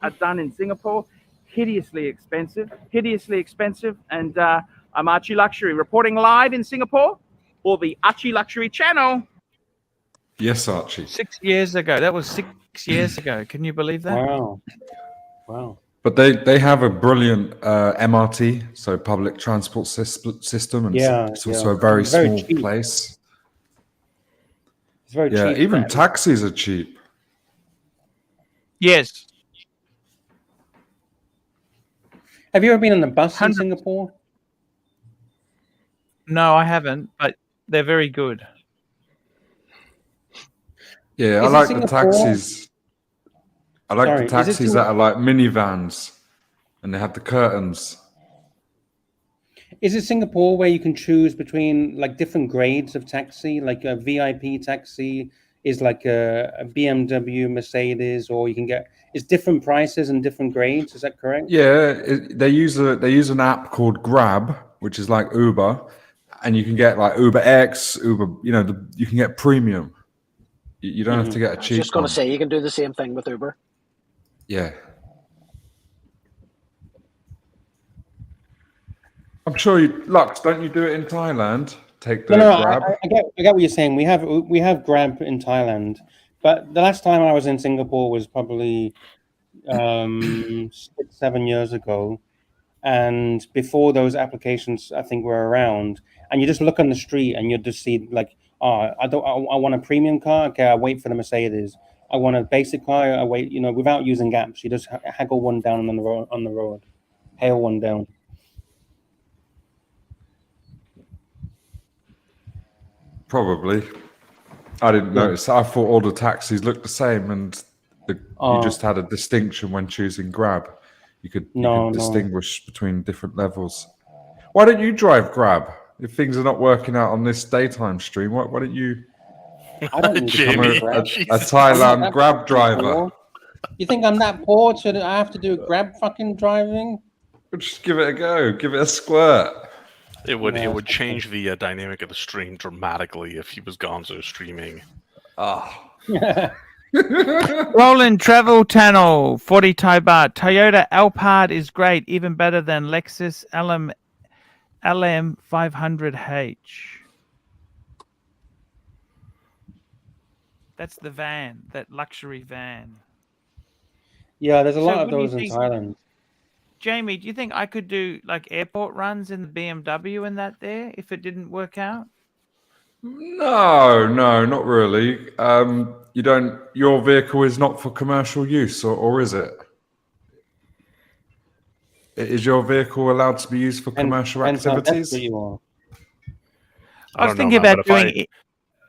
are done in Singapore. Hideously expensive. And I'm Archie Luxury, reporting live in Singapore for the Archie Luxury channel. Yes, Archie. 6 years ago. That was 6 years ago. Can you believe that? Wow. But they have a brilliant MRT, so public transport system, and Yeah, it's also yeah. a very Very small cheap. place. It's very Yeah, cheap. even taxis are cheap. Yes. Have you ever been on the bus in 100%. Singapore? No, I haven't, but they're very good. Yeah, I Is it like the Singapore? taxis. I like Sorry, the is it taxis that are like minivans, and they have the curtains. Is it Singapore where you can choose between like different grades of taxi? Like a VIP taxi is like a BMW, Mercedes, or you can get it's different prices and different grades. Is that correct? Yeah, they use an app called Grab, which is like Uber, and you can get like Uber X, Uber. You can get premium. You don't have to get a I was cheap just going one. to say, you can do the same thing with Uber. Yeah. I'm sure Lux, don't you do it in Thailand? Take the No, Grab. I get what you're saying. We have Grab in Thailand, but the last time I was in Singapore was probably 6-7 years ago, and before those applications I think were around, and you just look on the street and you just see like, I want a premium car. Okay, I wait for the Mercedes. I want a basic car. I wait. Without using gaps, you just haggle one down on the road, hail one down. Probably. I didn't notice. I thought all the taxis looked the same, and you just had a distinction when choosing Grab. You could distinguish between different levels. Why don't you drive Grab? If things are not working out on this daytime stream, why don't you I don't need to Jamie, become a Jesus. Thailand grab driver? poor. You think I'm that poor so that I have to do grab fucking driving? Just give it a go. Give it a squirt. It would No, it would change the dynamic of the stream dramatically if he was Gonzo streaming. Oh. Roland Travel Channel, 40 Thai baht. Toyota Alphard is great, even better than Lexus LM 500H. That's the van, that luxury van. Yeah, there's a So lot of what do you those in think- Thailand. Jamie, do you think I could do like airport runs in the BMW and that there if it didn't work out? No, not really. You don't. Your vehicle is not for commercial use, or is it? Is your vehicle allowed to be used for commercial Depends how activities? desperate you are. I was don't know, thinking man, about but if doing it.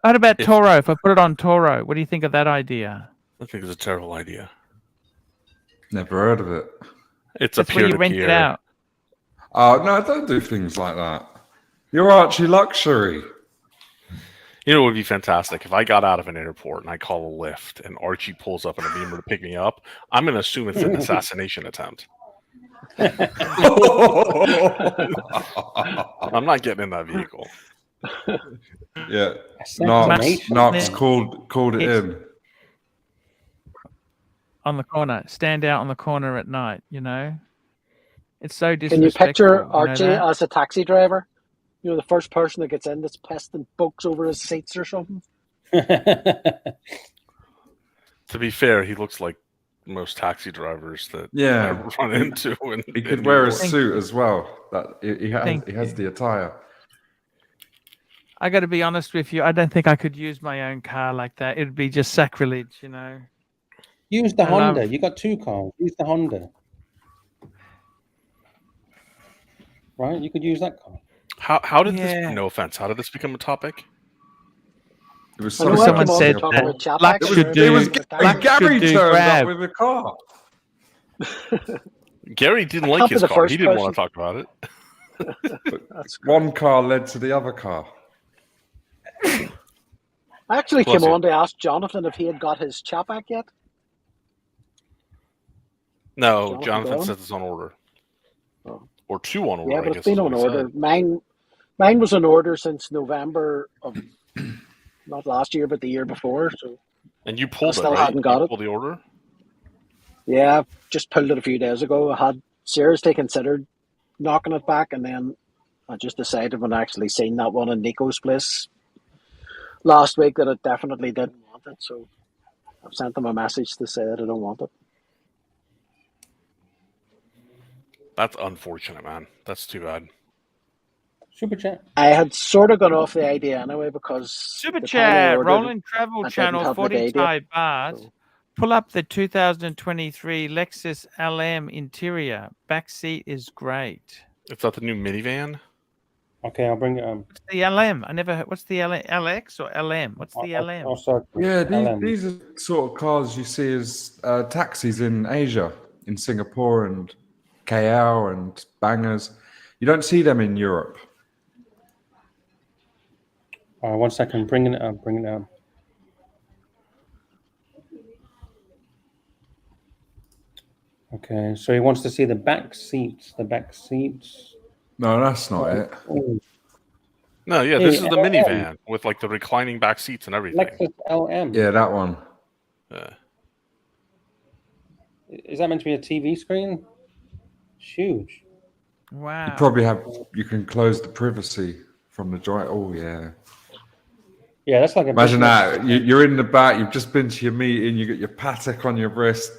What about if- Toro? If I put it on Toro, what do you think of that idea? I think it's a terrible idea. Never heard of it. It's That's a where you rent it peer-to-peer. out. Oh no, don't do things like that. You're Archie Luxury. You know, it would be fantastic if I got out of an airport and I call a Lyft and Archie pulls up in a Beamer to pick me up. I'm going to assume it's an assassination attempt. I'm not getting in that vehicle. Yeah, Assassination. Knox called it in. On the corner, stand out on the corner at night. You know, it's so Can you disrespectful. picture you know Archie that? as a taxi driver? You know, the first person that gets in that's pissed and pokes over his seats or something. To be fair, he looks like most taxi drivers that Yeah. I run into. He could in wear New a York. suit as well. That he Thank has the attire. I got to be honest with you. I don't think I could use my own car like that. It'd be just sacrilege, you know. Use the I Honda. love- You got two cars. Use the Honda. Right? You could use that car. How did Yeah. this? No offense. How did this become a topic? It was I know Someone I came on said to talk that about chat Black packs should or do- It was with Black Gary should do turned grab. up with a car. Gary didn't I like can't his be the car. first He didn't want person. to talk about it. That's great. One car led to the other car. I actually Bless came you. on to ask Jonathan if he had got his chat back yet. No, Jonathan Jonathan Dolan? says it's on order. Oh. Or two on order, Yeah, I but guess. it's been is on what he order. said. Mine was on order since November of not last year, but the year before. So And you pulled it, still right? hadn't got You it. pulled the order? yeah, I've just pulled it a few days ago. I had seriously considered knocking it back, and then I just decided when I actually seen that one in Nico's place last week that I definitely didn't want it. So I've sent them a message to say that I don't want it. That's unfortunate, man. That's too bad. Super chat. I had sort of gone off the idea anyway because Super the time I chat, ordered Roland Travel I didn't Channel, have the 40 date Thai yet, baht. so- Pull up the 2023 Lexus LM interior. Back seat is great. Is that the new minivan? Okay, I'll bring it. What's the LM? I never heard. What's the LX or LM? What's the LM? I'll start with Yeah, LM. these are sort of cars you see as taxis in Asia, in Singapore and KL and bangers. You don't see them in Europe. 1 second. Bring it up. Bring it up. Okay, so he wants to see the back seats. The back seats. No, that's not it. Oh, No, yeah, this Hey, is the LM. minivan with like the reclining back seats and everything. Lexus LM. Yeah, that one. Is that meant to be a TV screen? It's huge. Wow. You probably have. You can close the privacy from the drive. Oh yeah. Yeah, that's like a Imagine business- that. You're in the back. You've just been to your meeting. You got your Patek on your wrist.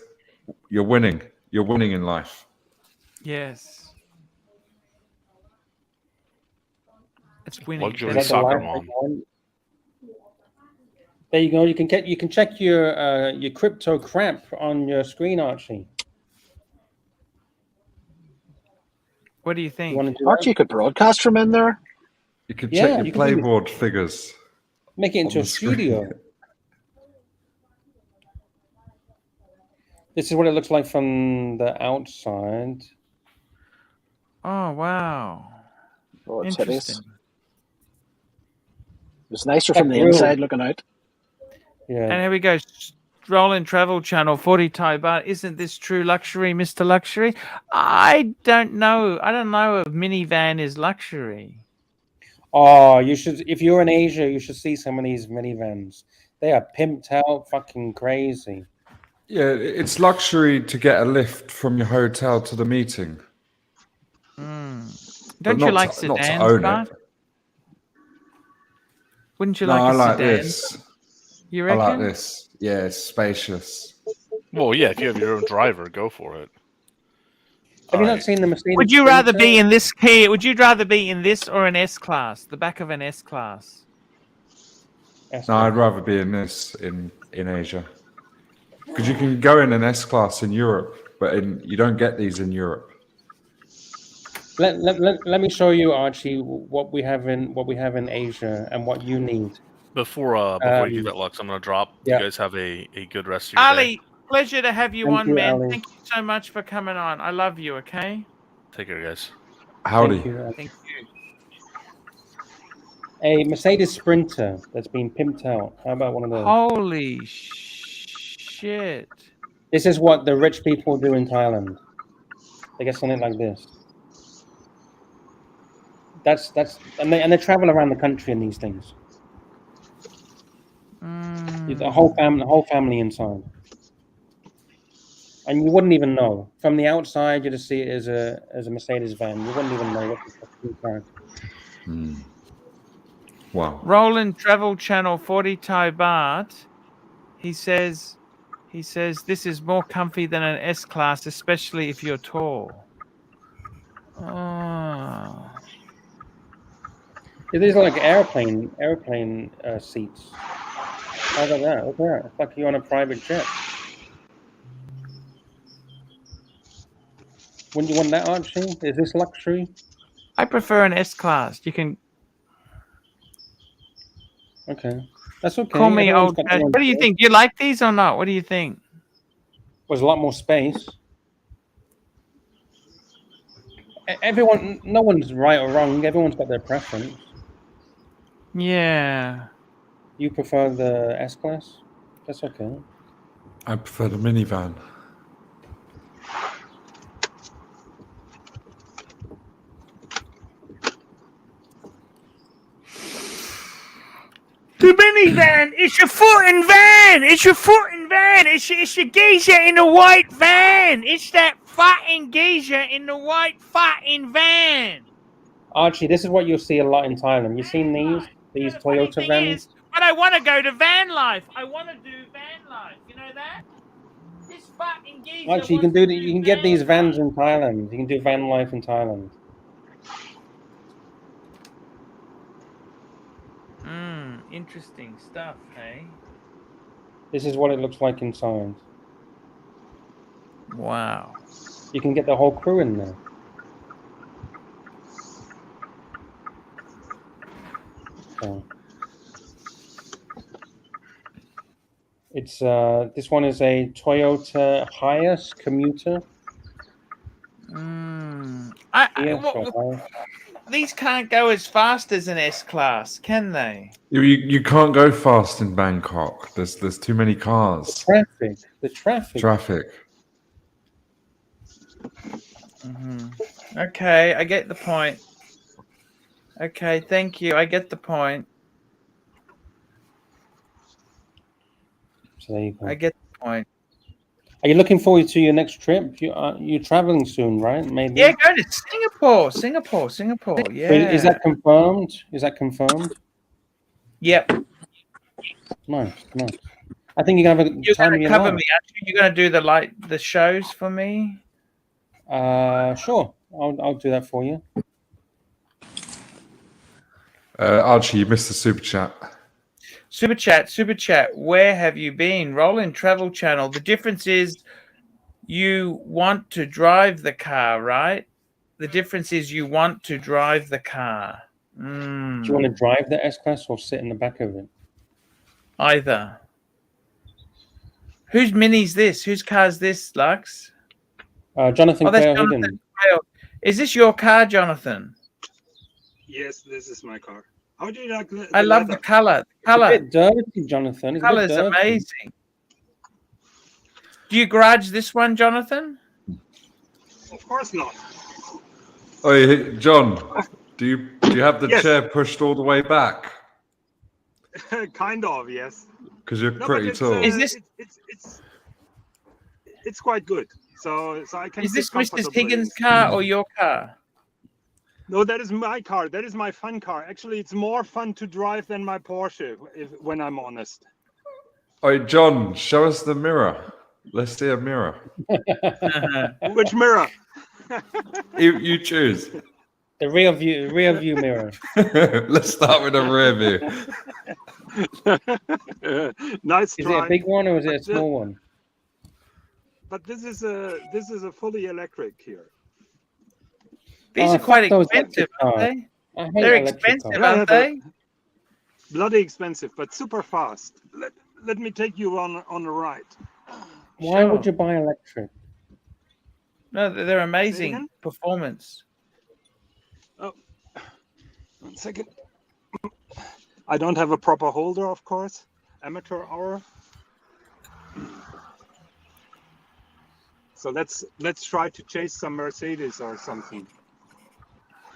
You're winning. You're winning in life. Yes. It's winning. Luxury Is that the soccer live mom. one? There you go. You can check your crypto crap on your screen, Archie. What do you You think? want to do Archie could broadcast from in there. You can Yeah, check you your can do- playboard figures. that? Make it into on a the screen. studio. This is what it looks like from the outside. Oh wow. Oh, it's hideous. Interesting. It's nicer That from the grill. inside looking out. Yeah. And here we go. Rolling Travel Channel, 40 Thai baht. Isn't this true luxury, Mr. Luxury? I don't know. I don't know if minivan is luxury. Oh, you should. If you're in Asia, you should see some of these minivans. They are pimped out, fucking crazy. Yeah, it's luxury to get a lift from your hotel to the meeting. Don't you like not to sedans, own Bart? it. Wouldn't you No, like I a like sedan? this. You I reckon? like this. Yeah, it's spacious. Well, yeah, if you have your own driver, go for it. Have you Alright. not seen the Mercedes? Would you rather Sprinter? be in this Kia? Would you rather be in this or an S class? The back of an S class. Yes, No, I'd rather be in this in Asia. Because you can go in an S class in Europe, but you don't get these in Europe. Let me show you, Archie, what we have in Asia and what you need. Before you do that, Lux, I'm gonna drop. Yeah. You guys have a good rest of your day. Ali, pleasure to have you Thank on, you, man. Ali. Thank you so much for coming on. I love you, okay? Take care, guys. Howdy. Thank you. Thank you. A Mercedes Sprinter that's been pimped out. How about one of those? Holy shit. This is what the rich people do in Thailand. They get something like this. That's and they travel around the country in these things. The whole family inside. And you wouldn't even know. From the outside, you just see it as a Mercedes van. You wouldn't even know what the fucking car. Wow. Roland Travel Channel 40 Thai baht. He says this is more comfy than an S class, especially if you're tall. Oh. These are like airplane seats. How about that? Look at that. It's like you're on a private jet. Wouldn't you want that, Archie? Is this luxury? I prefer an S class. You can Okay. That's okay. call me Everyone's old. got their own What do you choice. think? Do you like these or not? What do you think? There's a lot more space. Everyone, no one's right or wrong. Everyone's got their preference. Yeah. You prefer the S class? That's okay. I prefer the minivan. The minivan. It's your footing van. It's your footing van. It's your geezer in the white van. It's that fucking geezer in the white fucking van. Archie, this is what you'll see a lot in Thailand. You've seen these The funny Toyota thing vans? is, but I want to go to van life. I want to do van life. You know that? This fucking geezer. Archie, you can wants do to you can get these van vans in Thailand. You can do van life in Thailand. Interesting stuff, hey? This is what it looks like inside. Wow. You can get the whole crew in there. So it's this one is a Toyota Hiace commuter. These can't go as fast as an S class, can they? You can't go fast in Bangkok. There's too many cars. The traffic. Okay, I get the point. Okay, thank you. I get the point. So there you go. I get the point. Are you looking forward to your next trip? You're traveling soon, right? Maybe. Yeah, going to Singapore. Yeah. Is that confirmed? Yep. Nice. I think you're gonna have a You're time going of to your cover life. me. Actually, you're going to do the shows for me. Sure. I'll do that for you. Archie, you missed the super chat. Super chat. Where have you been? Rolling Travel Channel. The difference is you want to drive the car, right? The difference is you want to drive the car. Do you want to drive the S-Class or sit in the back of it? Either. Whose mini's this? Whose car's this, Lux? Jonathan that's Quayle Jonathan Hidden. Quayle. Is this your car, Jonathan? Yes, this is my car. How do you like the I love the leather? color. It's a bit dirty, Jonathan. It's a bit Color's dirty. amazing. Do you garage this one, Jonathan? Of course not. Oh, hey, John, do you have the Yes. chair pushed all the way back? Kind of, yes. Because you're No, pretty but tall. Is this- it's quite good. So I can. Is this sit Mrs. comfortably. Higgins' car or your car? No, that is my car. That is my fun car. Actually, it's more fun to drive than my Porsche, when I'm honest. Oh, John, show us the mirror. Let's see a mirror. Which mirror? You choose. The rear view mirror. Let's start with a rear view. Nice Is try. it a big one or is it a small one? But this is a fully electric here. These Oh, are quite fuck those expensive, electric aren't cars. they? I hate They're electric expensive, cars. aren't Yeah, they? Bloody expensive, but super fast. Let me take you on the ride. Why Sure. would you buy electric? No, they're Say amazing again? performance. Oh, 1 second. I don't have a proper holder, of course. Amateur hour. So let's try to chase some Mercedes or something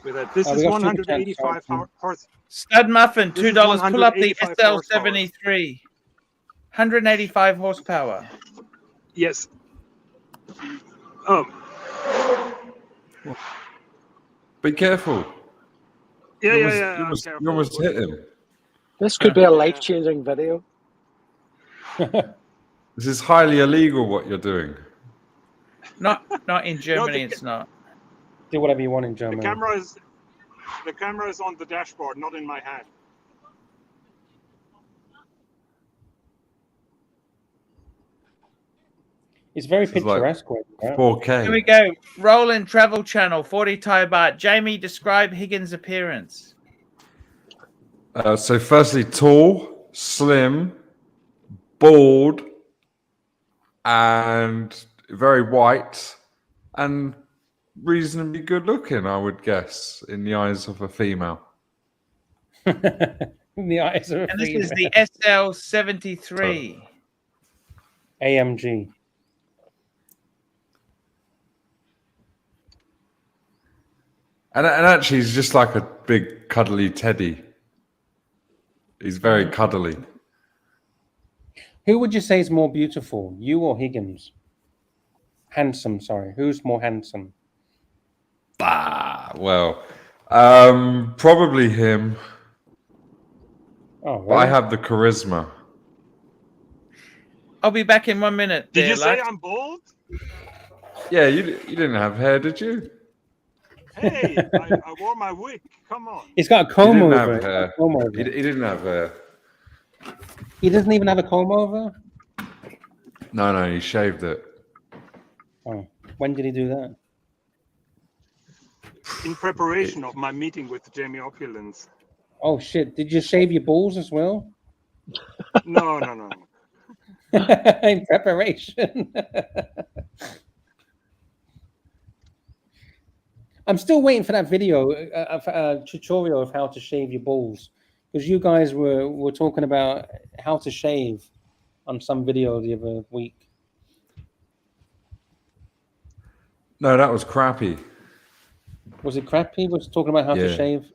with that. This Oh, is we got super 185 chance, horse. Stud Muffin, This is $2. Pull up the 185 SL73. 185 horsepower. Yes. Oh, Be careful. yeah, You yeah, almost- yeah. You I'm almost, careful. you almost hit him. This could be a life-changing video. This is highly illegal what you're doing. Not in Germany, the- it's not. Do whatever you want in The Germany. camera is on the dashboard, not in my hand. It's very This is like picturesque. Right? 4K. Here we go. Roland Travel Channel, 40 Thai baht. Jamie, describe Higgins' appearance. So firstly, tall, slim, bald, and very white, and reasonably good looking, I would guess, in the eyes of a female. In the eyes of a And this is female. the SL73. AMG. And actually, he's just like a big cuddly teddy. He's very cuddly. Who would you say is more beautiful, you or Higgins? Handsome, sorry. Who's more handsome? Well, probably him. Oh, But I really? have the charisma. I'll be back in 1 minute. Did there, you say Lux. I'm bald? Yeah, you didn't have hair, did you? Hey, I wore my wig. Come on. He's got a He comb didn't over. have hair. Comb over. He didn't have hair. He doesn't even have a comb over? No, he shaved it. Oh, when did he do that? In preparation of my meeting with Jamie Opulence. Oh, shit. Did you shave your balls as well? No. In preparation. I'm still waiting for that video, a tutorial of how to shave your balls, because you guys were talking about how to shave on some video the other week. No, that was crappy. Was it crappy? Was talking about how to Yeah. shave?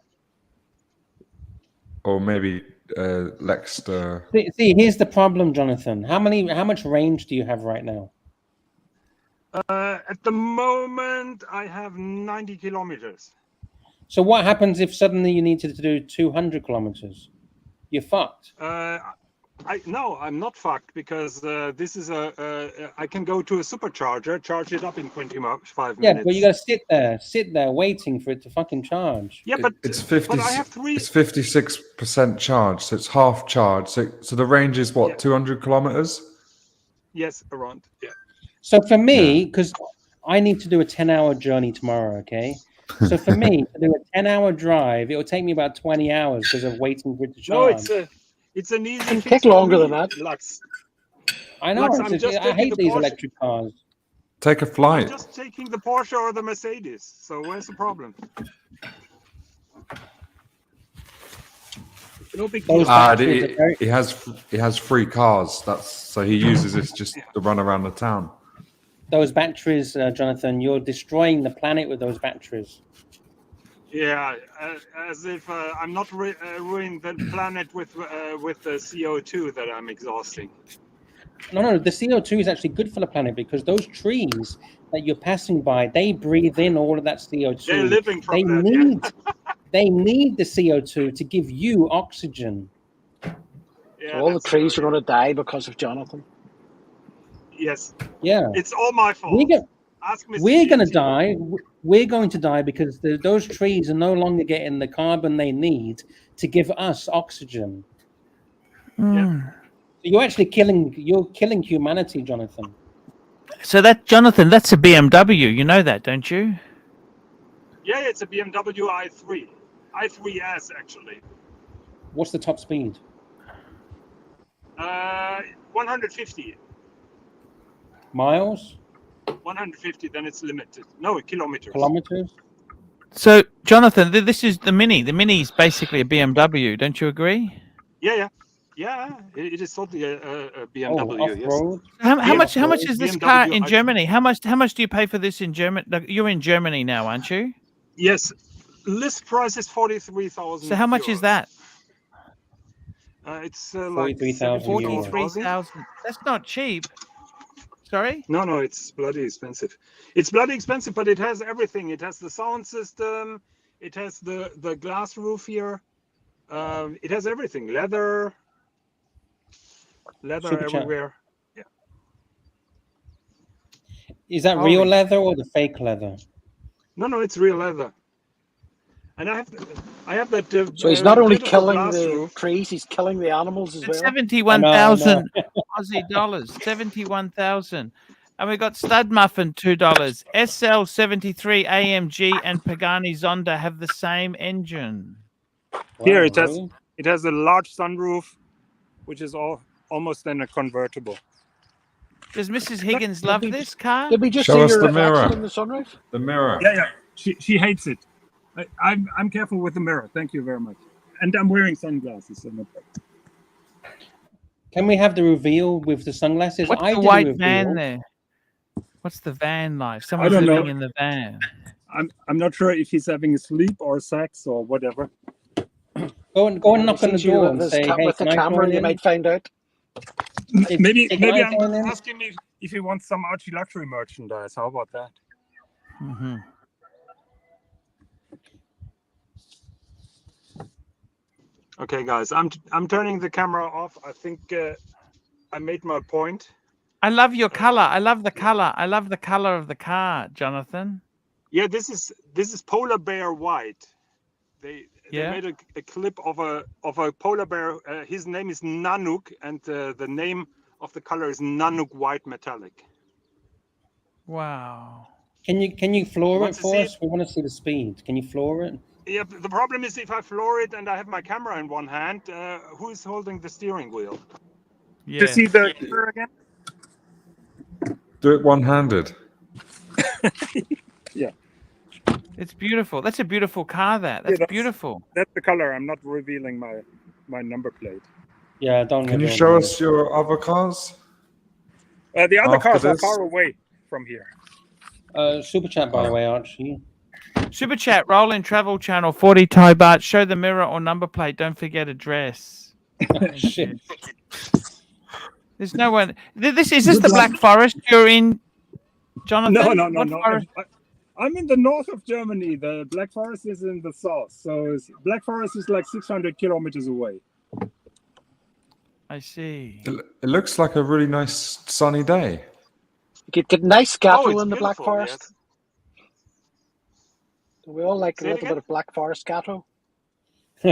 Or maybe Lexter. See, here's the problem, Jonathan. How much range do you have right now? At the moment, I have 90 kilometers. So what happens if suddenly you need to do 200 kilometers? You're fucked. No, I'm not fucked, because this is I can go to a supercharger, charge it up in 25 Yeah, minutes. but you gotta sit there waiting for it to fucking charge. Yeah, but It's 50. But I have three. It's 56% charge, so it's half charge. So the range is what, Yeah. 200 kilometers? Yes, around. Yeah. So for me, because I need to do a 10-hour journey tomorrow, okay? So for me, to do a 10-hour drive, it will take me about 20 hours because of waiting for it to charge. No, it's an easy. It'll fix take for longer me, than that. Lux. I know. Lux, I'm just I taking hate the these Porsche. electric cars. Take a I'm flight. just taking the Porsche or the Mercedes. So where's the problem? No big Those deal. batteries are very, He has free cars. So he uses this just to run around the town. those batteries, Jonathan. You're destroying the planet with those batteries. Yeah, as if I'm not ruining the planet with the CO2 that I'm exhausting. No, the CO2 is actually good for the planet because those trees that you're passing by, they breathe in all of that CO2. They're living from They that. need, Yeah. they need the CO2 to give you oxygen. Yeah, So all the that's trees true, are going to die because of Jonathan. Yes, Yeah, it's all my fault. Ask Mr. we're going to TNT. die. We're going to die because those trees are no longer getting the carbon they need to give us oxygen. You're actually killing humanity, Jonathan. So that, Jonathan, that's a BMW. You know that, don't you? Yeah, it's a BMW i3. i3S, actually. What's the top speed? 150. Miles? 150, then it's limited. No, kilometers. Kilometers? So, Jonathan, this is the Mini. The Mini is basically a BMW. Don't you agree? Yeah. It is totally a BMW. Yes. Off-road? How much is this car BMW in Germany? How much do you pay for this in Germany? You're in Germany now, aren't you? Yes. List price is 43,000. So how much is that? It's like 43,000 euros. 43,000. That's not cheap. Sorry? No, it's bloody expensive. It's bloody expensive, but it has everything. It has the sound system. It has the glass roof here. It has everything. Leather Super chat. everywhere. Yeah. Is that real leather or the fake leather? No, it's real leather. And I have that. So he's not only beautiful killing glass the roof. trees, he's killing the animals as well. 71,000 Aussie dollars. 71,000. And we got Stud Muffin, $2. SL73 AMG and Pagani Zonda have the same engine. Here it has a large sunroof, which is almost then a convertible. Does Mrs. Higgins love this car? Did we just Show see us your the reflection mirror. in the sunroof? The mirror. Yeah. She hates it. I'm careful with the mirror. Thank you very much. And I'm wearing sunglasses. So no problem. Can we have the reveal with the sunglasses? What's I the did a white reveal. van there? What's the van like? Someone's don't living know. in the van. I'm not sure if he's having a sleep or sex or whatever. Go and knock on the Sees you door with and his say, hey, with the can I camera, join you in? might find out. Maybe can I I'm join in? asking if he wants some Archie luxury merchandise. How about that? Mm-hmm. Okay, guys, I'm turning the camera off. I think I made my point. I love your color. I love the color. I love the color of the car, Jonathan. Yeah, this is polar bear white. They made a clip of a polar bear. His name is Nanook, and the name of the color is Nanook white metallic. Wow. Can you floor Want it to for see us? We want to see the speed. Can you floor it? Yeah, the problem is if I floor it and I have my camera in one hand, who is holding the steering wheel? Yeah. To see the camera again? Do it one-handed. Yeah. It's beautiful. That's a beautiful car. That's beautiful. That's the color. I'm not revealing my number plate. Yeah, don't. Can you show us your other cars? The other After cars are this? far away from here. Super chat, by the way, Archie. Super chat, roll in travel channel, 40 Thai baht. Show the mirror or number plate. Don't forget address. Shit. There's no one. Is this the Black Forest you're in, Jonathan? No. I'm in the north of Germany. The Black Forest is in the south. So Black Forest is like 600 kilometers away. I see. It looks like a really nice sunny day. You could get nice scatto it's in the Black beautiful, Forest. yes. Do we all like Say a it little again? bit of Black Forest scatto? I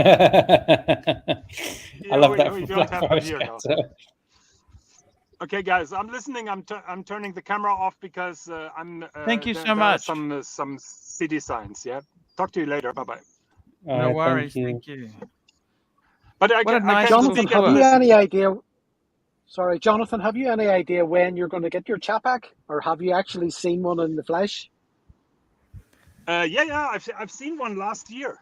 love that we for don't Black have that Forest here, no. Scatter. Okay, guys, I'm listening. I'm turning the camera off because I'm. Thank you so there are much. Some city signs. Yeah. Talk to you later. Bye bye. All No right, worries. thank you. Thank you. But What a nice Jonathan, little have tour. you any idea? Sorry, Jonathan, have you any idea when you're going to get your chat back, or have you actually seen one in the flesh? Yeah. I've seen one last year.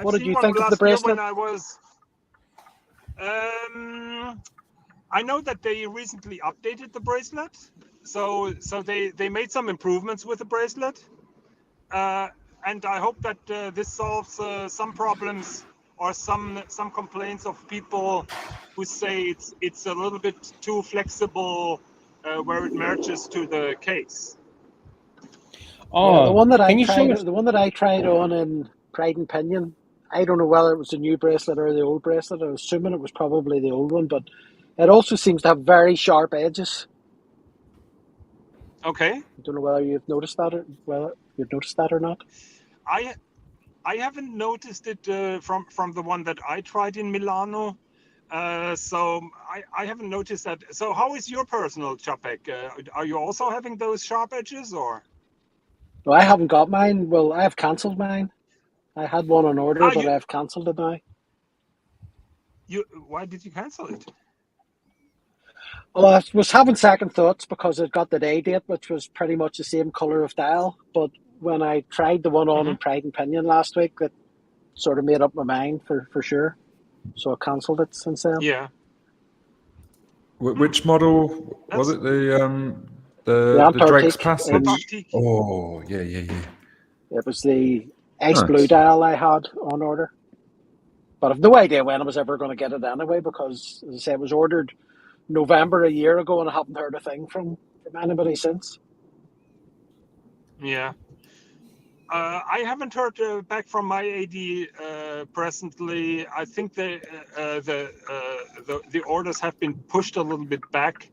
What did you think of the bracelet? When I was I know that they recently updated the bracelet, so they made some improvements with the bracelet, and I hope that this solves some problems or some complaints of people who say it's a little bit too flexible where it merges to the case. Oh, yeah, the one that I can you show tried, us? the one that I tried on in Pride and Pinion, I don't know whether it was the new bracelet or the old bracelet. I was assuming it was probably the old one, but it also seems to have very sharp edges. Okay. I don't know whether you've noticed that or not. I haven't noticed it from the one that I tried in Milano. So I haven't noticed that. So how is your personal Chapek? Are you also having those sharp edges, or? No, I haven't got mine. Well, I have cancelled mine. I had one on order, but I've cancelled it now. Why did you cancel it? Well, I was having second thoughts because it got the day date, which was pretty much the same colour of dial. But when I tried the one on in Pride and Pinion last week, it sort of made up my mind for sure. So I cancelled it since then. Yeah. Which model was it? The Antarctic. Drake's Passage. Antarctic. Oh, yeah. It was the ice blue dial I had on order. But I've no idea when I was ever going to get it anyway, because, as I say, it was ordered November a year ago, and I haven't heard a thing from anybody since. Yeah. I haven't heard back from my AD presently. I think the orders have been pushed a little bit back.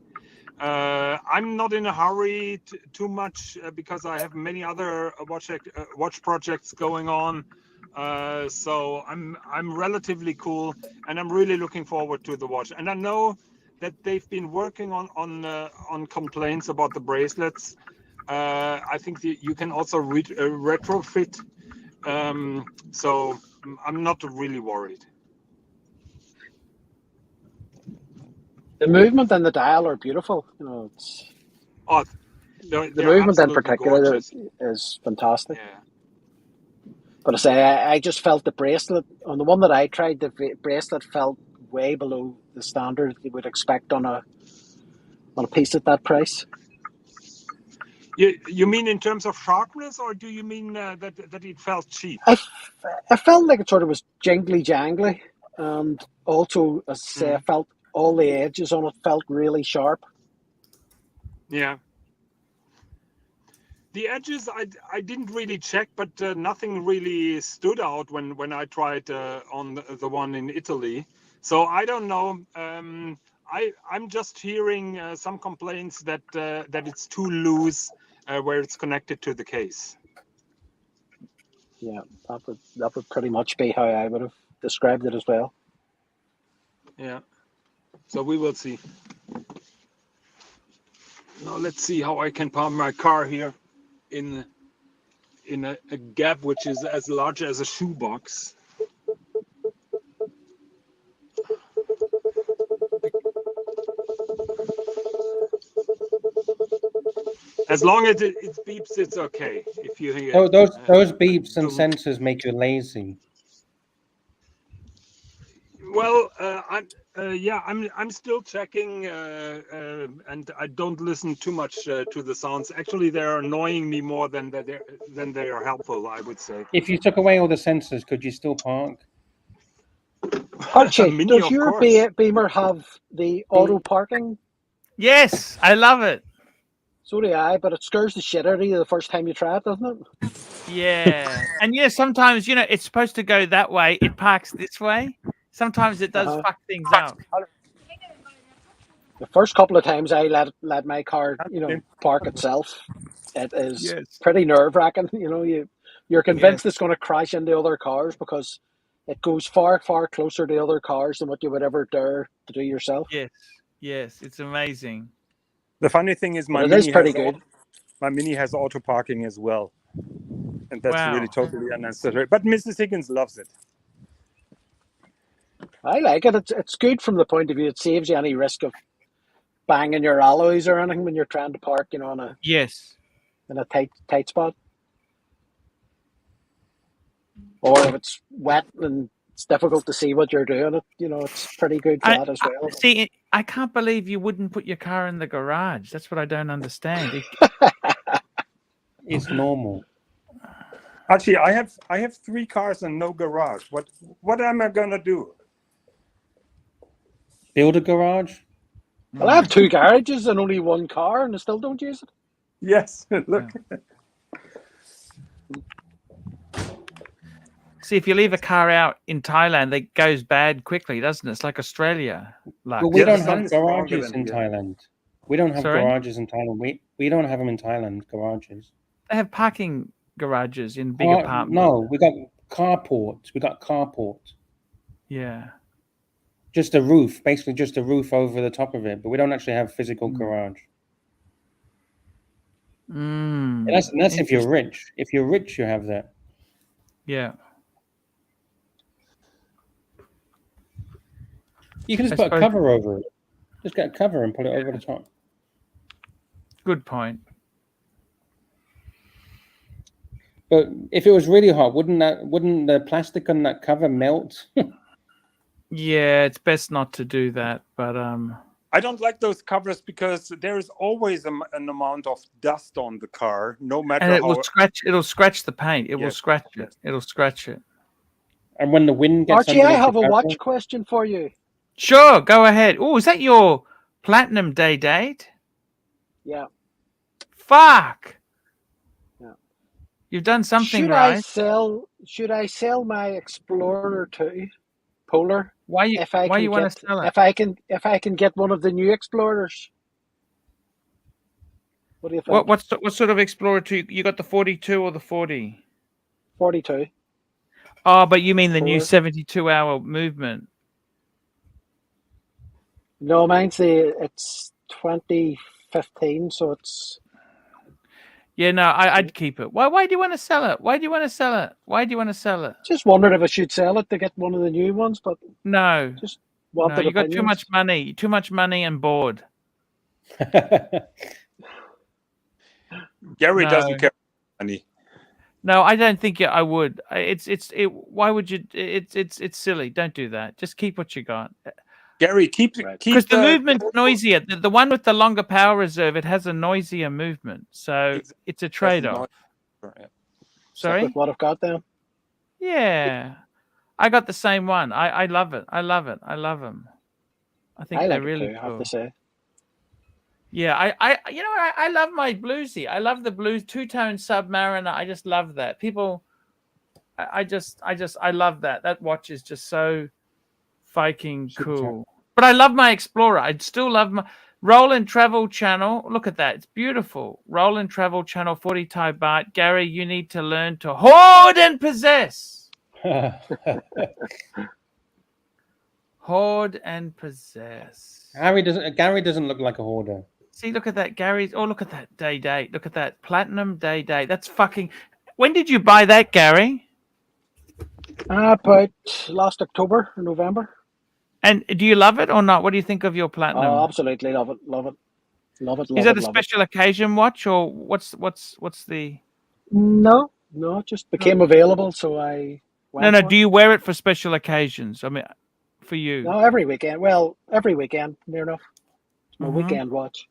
I'm not in a hurry too much because I have many other watch projects going on. So I'm relatively cool, and I'm really looking forward to the watch. And I know that they've been working on complaints about the bracelets. I think you can also retrofit. So I'm not really worried. The movement and the dial are beautiful. You know, the movement in particular is fantastic. Yeah. But I say I just felt the bracelet on the one that I tried. The bracelet felt way below the standard you would expect on a piece at that price. You mean in terms of sharpness, or do you mean that it felt cheap? I felt like it sort of was jangly, and also, as I say, I felt all the edges on it felt really sharp. Yeah. The edges I didn't really check, but nothing really stood out when I tried on the one in Italy. So I don't know. I'm just hearing some complaints that it's too loose where it's connected to the case. Yeah, that would pretty much be how I would have described it as well. Yeah. So we will see. Now let's see how I can park my car here in a gap which is as large as a shoebox. As long as it beeps, it's okay. If you hear those beeps and sensors make you lazy. Well, I'm still checking, and I don't listen too much to the sounds. Actually, they're annoying me more than they are helpful, I would say. If you took away all the sensors, could you still park? Archie, does your Beamer have the auto parking? Yes, I love it. So do I, but it scares the shit out of you the first time you try it, doesn't it? Yeah. And sometimes, it's supposed to go that way. It parks this way. Sometimes it does fuck things out. The first couple of times I let my car, park itself, it is pretty nerve-wracking. You're convinced it's going to crash into other cars because it goes far, far closer to other cars than what you would ever dare to do yourself. Yes, it's amazing. The funny thing is my Mini has auto parking as well. And that's really totally unnecessary. But Mrs. Higgins loves it. I like it. It's good from the point of view it saves you any risk of banging your alloys or anything when you're trying to park, in a tight spot. Or if it's wet and it's difficult to see what you're doing. It's pretty good flat as well. See, I can't believe you wouldn't put your car in the garage. That's what I don't understand. It's normal. Actually, I have 3 cars and no garage. What am I gonna do? Build a garage? Well, I have 2 garages and only 1 car, and I still don't use it. Yes, look. See, if you leave a car out in Thailand, it goes bad quickly, doesn't it? It's like Australia. Well, we don't have garages in Thailand. We don't have Sorry? garages in Thailand. We don't have them in Thailand, garages. They have parking garages in big apartments. No, we got carports. We got carports. Yeah. Just a roof, basically just a roof over the top of it, but we don't actually have physical garage. And that's if you're rich. If you're rich, you have that. Yeah. You can just put a cover over it. Just get a cover and put it over the top. Good point. But if it was really hot, wouldn't the plastic on that cover melt? Yeah, it's best not to do that. But I don't like those covers because there is always an amount of dust on the car, no matter and it how. will scratch. It'll scratch the paint. It will Yes, scratch it. yes. It'll scratch it. And when the wind gets Archie, I underneath have the a cover- watch question for you. Sure, go ahead. Oh, is that your platinum day date? Yeah. Fuck. Yeah. You've done something Should right. I sell my Explorer 2 Polar? Why you want to sell it? If I can get one of the new Explorers. What do you think? What sort of Explorer 2? You got the 42 or the 40? 42. Oh, but you mean the new Polar. 72-hour movement? No, it's 2015, so it's. Yeah, no, I'd keep it. Why do you want to sell it? Why do you want to sell it? Why do you want to sell it? Just wondered if I should sell it to get one of the new ones, but No. just No, wanted you got opinions. too much money and bored. Gary No. doesn't care about money. No, I don't think I would. Why would you? It's silly. Don't do that. Just keep what you got. Gary, keep Because the movement's noisier. The one with the longer power reserve, it has a noisier movement. So it's a trade-off. Yeah. Sorry? With what I've got then. Yeah. I got the same one. I love it. I love them. I think I they're like really it too, I have cool. to say. Yeah, I love my bluesy. I love the blues two-tone Submariner. I just love that. People, I love that. That watch is just so fucking cool. But I love my Explorer. I'd still love my Roll and Travel channel. Look at that. It's beautiful. Roll and Travel channel 40 Thai baht. Gary, you need to learn to hoard and possess. Hoard and possess. Gary doesn't look like a hoarder. See, look at that, Gary's. Oh, look at that day date. Look at that platinum day date. That's fucking. When did you buy that, Gary? About last October or November. And do you love it or not? What do you think of your platinum? Oh, absolutely love it. Is that a special occasion watch or what's the? No, it just became available, so I. No. Do you wear it for special occasions? I mean, for you? No, every weekend. Well, every weekend, near enough. It's my weekend watch.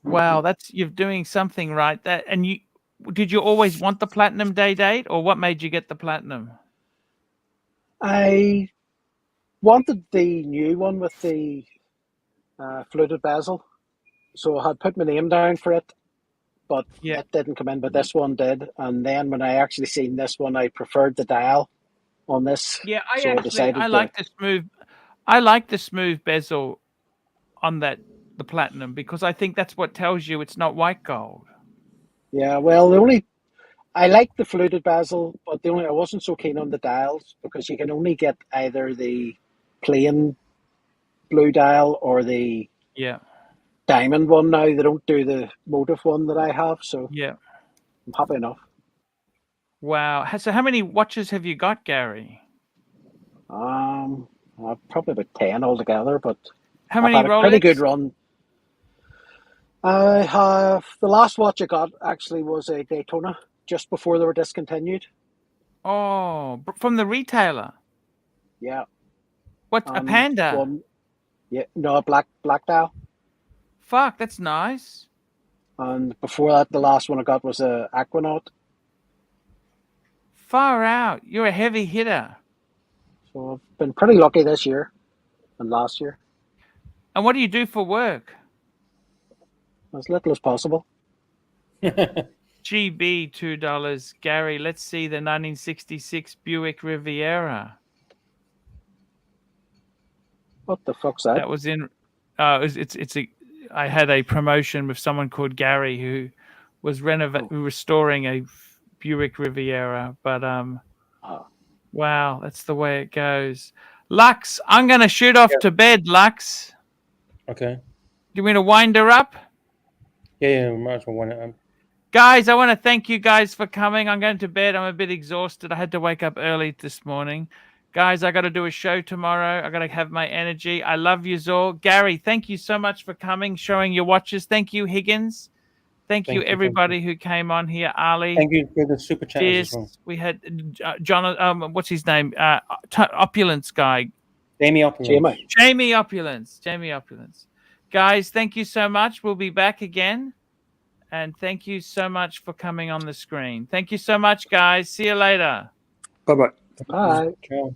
Wow, you're doing something right. Did you always want the platinum day date, or what made you get the platinum? I wanted the new one with the fluted bezel, so I had put my name down for it, but it didn't come in. But this one did, and then when I actually seen this one, I preferred the dial on this. Yeah, I like the smooth bezel on the platinum because I think that's what tells you it's not white gold. Yeah, well, I like the fluted bezel, but I wasn't so keen on the dials because you can only get either the plain blue dial or the diamond one now. They don't do the motif one that I have, so I'm happy enough. Wow. So how many watches have you got, Gary? Probably about 10 altogether, but how many I've had a Rolex? pretty good run. I have the last watch I got actually was a Daytona just before they were discontinued. Oh, from the retailer. Yeah. What, a Panda? One, yeah, no, black dial. Fuck, that's nice. And before that, the last one I got was a Aquanaut. Far out. You're a heavy hitter. So I've been pretty lucky this year and last year. And what do you do for work? As little as possible. GB $2. Gary, let's see the 1966 Buick Riviera. What the fuck's that? That was in. I had a promotion with someone called Gary who was restoring a Buick Riviera. But wow, that's the way it goes. Lux, I'm gonna shoot off to bed. Lux. Okay. Do you want me to wind her up? Yeah, we might as well wind it up. Guys, I want to thank you guys for coming. I'm going to bed. I'm a bit exhausted. I had to wake up early this morning. Guys, I got to do a show tomorrow. I got to have my energy. I love you all. Gary, thank you so much for coming, showing your watches. Thank you, Higgins. Thank you, everybody who came on here. Ali. Thank you for the super chat as well. We had John, what's his name? Opulence guy. Jamie Opulence. Jamie Opulence. Guys, thank you so much. We'll be back again. And thank you so much for coming on the screen. Thank you so much, guys. See you later. Bye-bye. Bye. Ciao.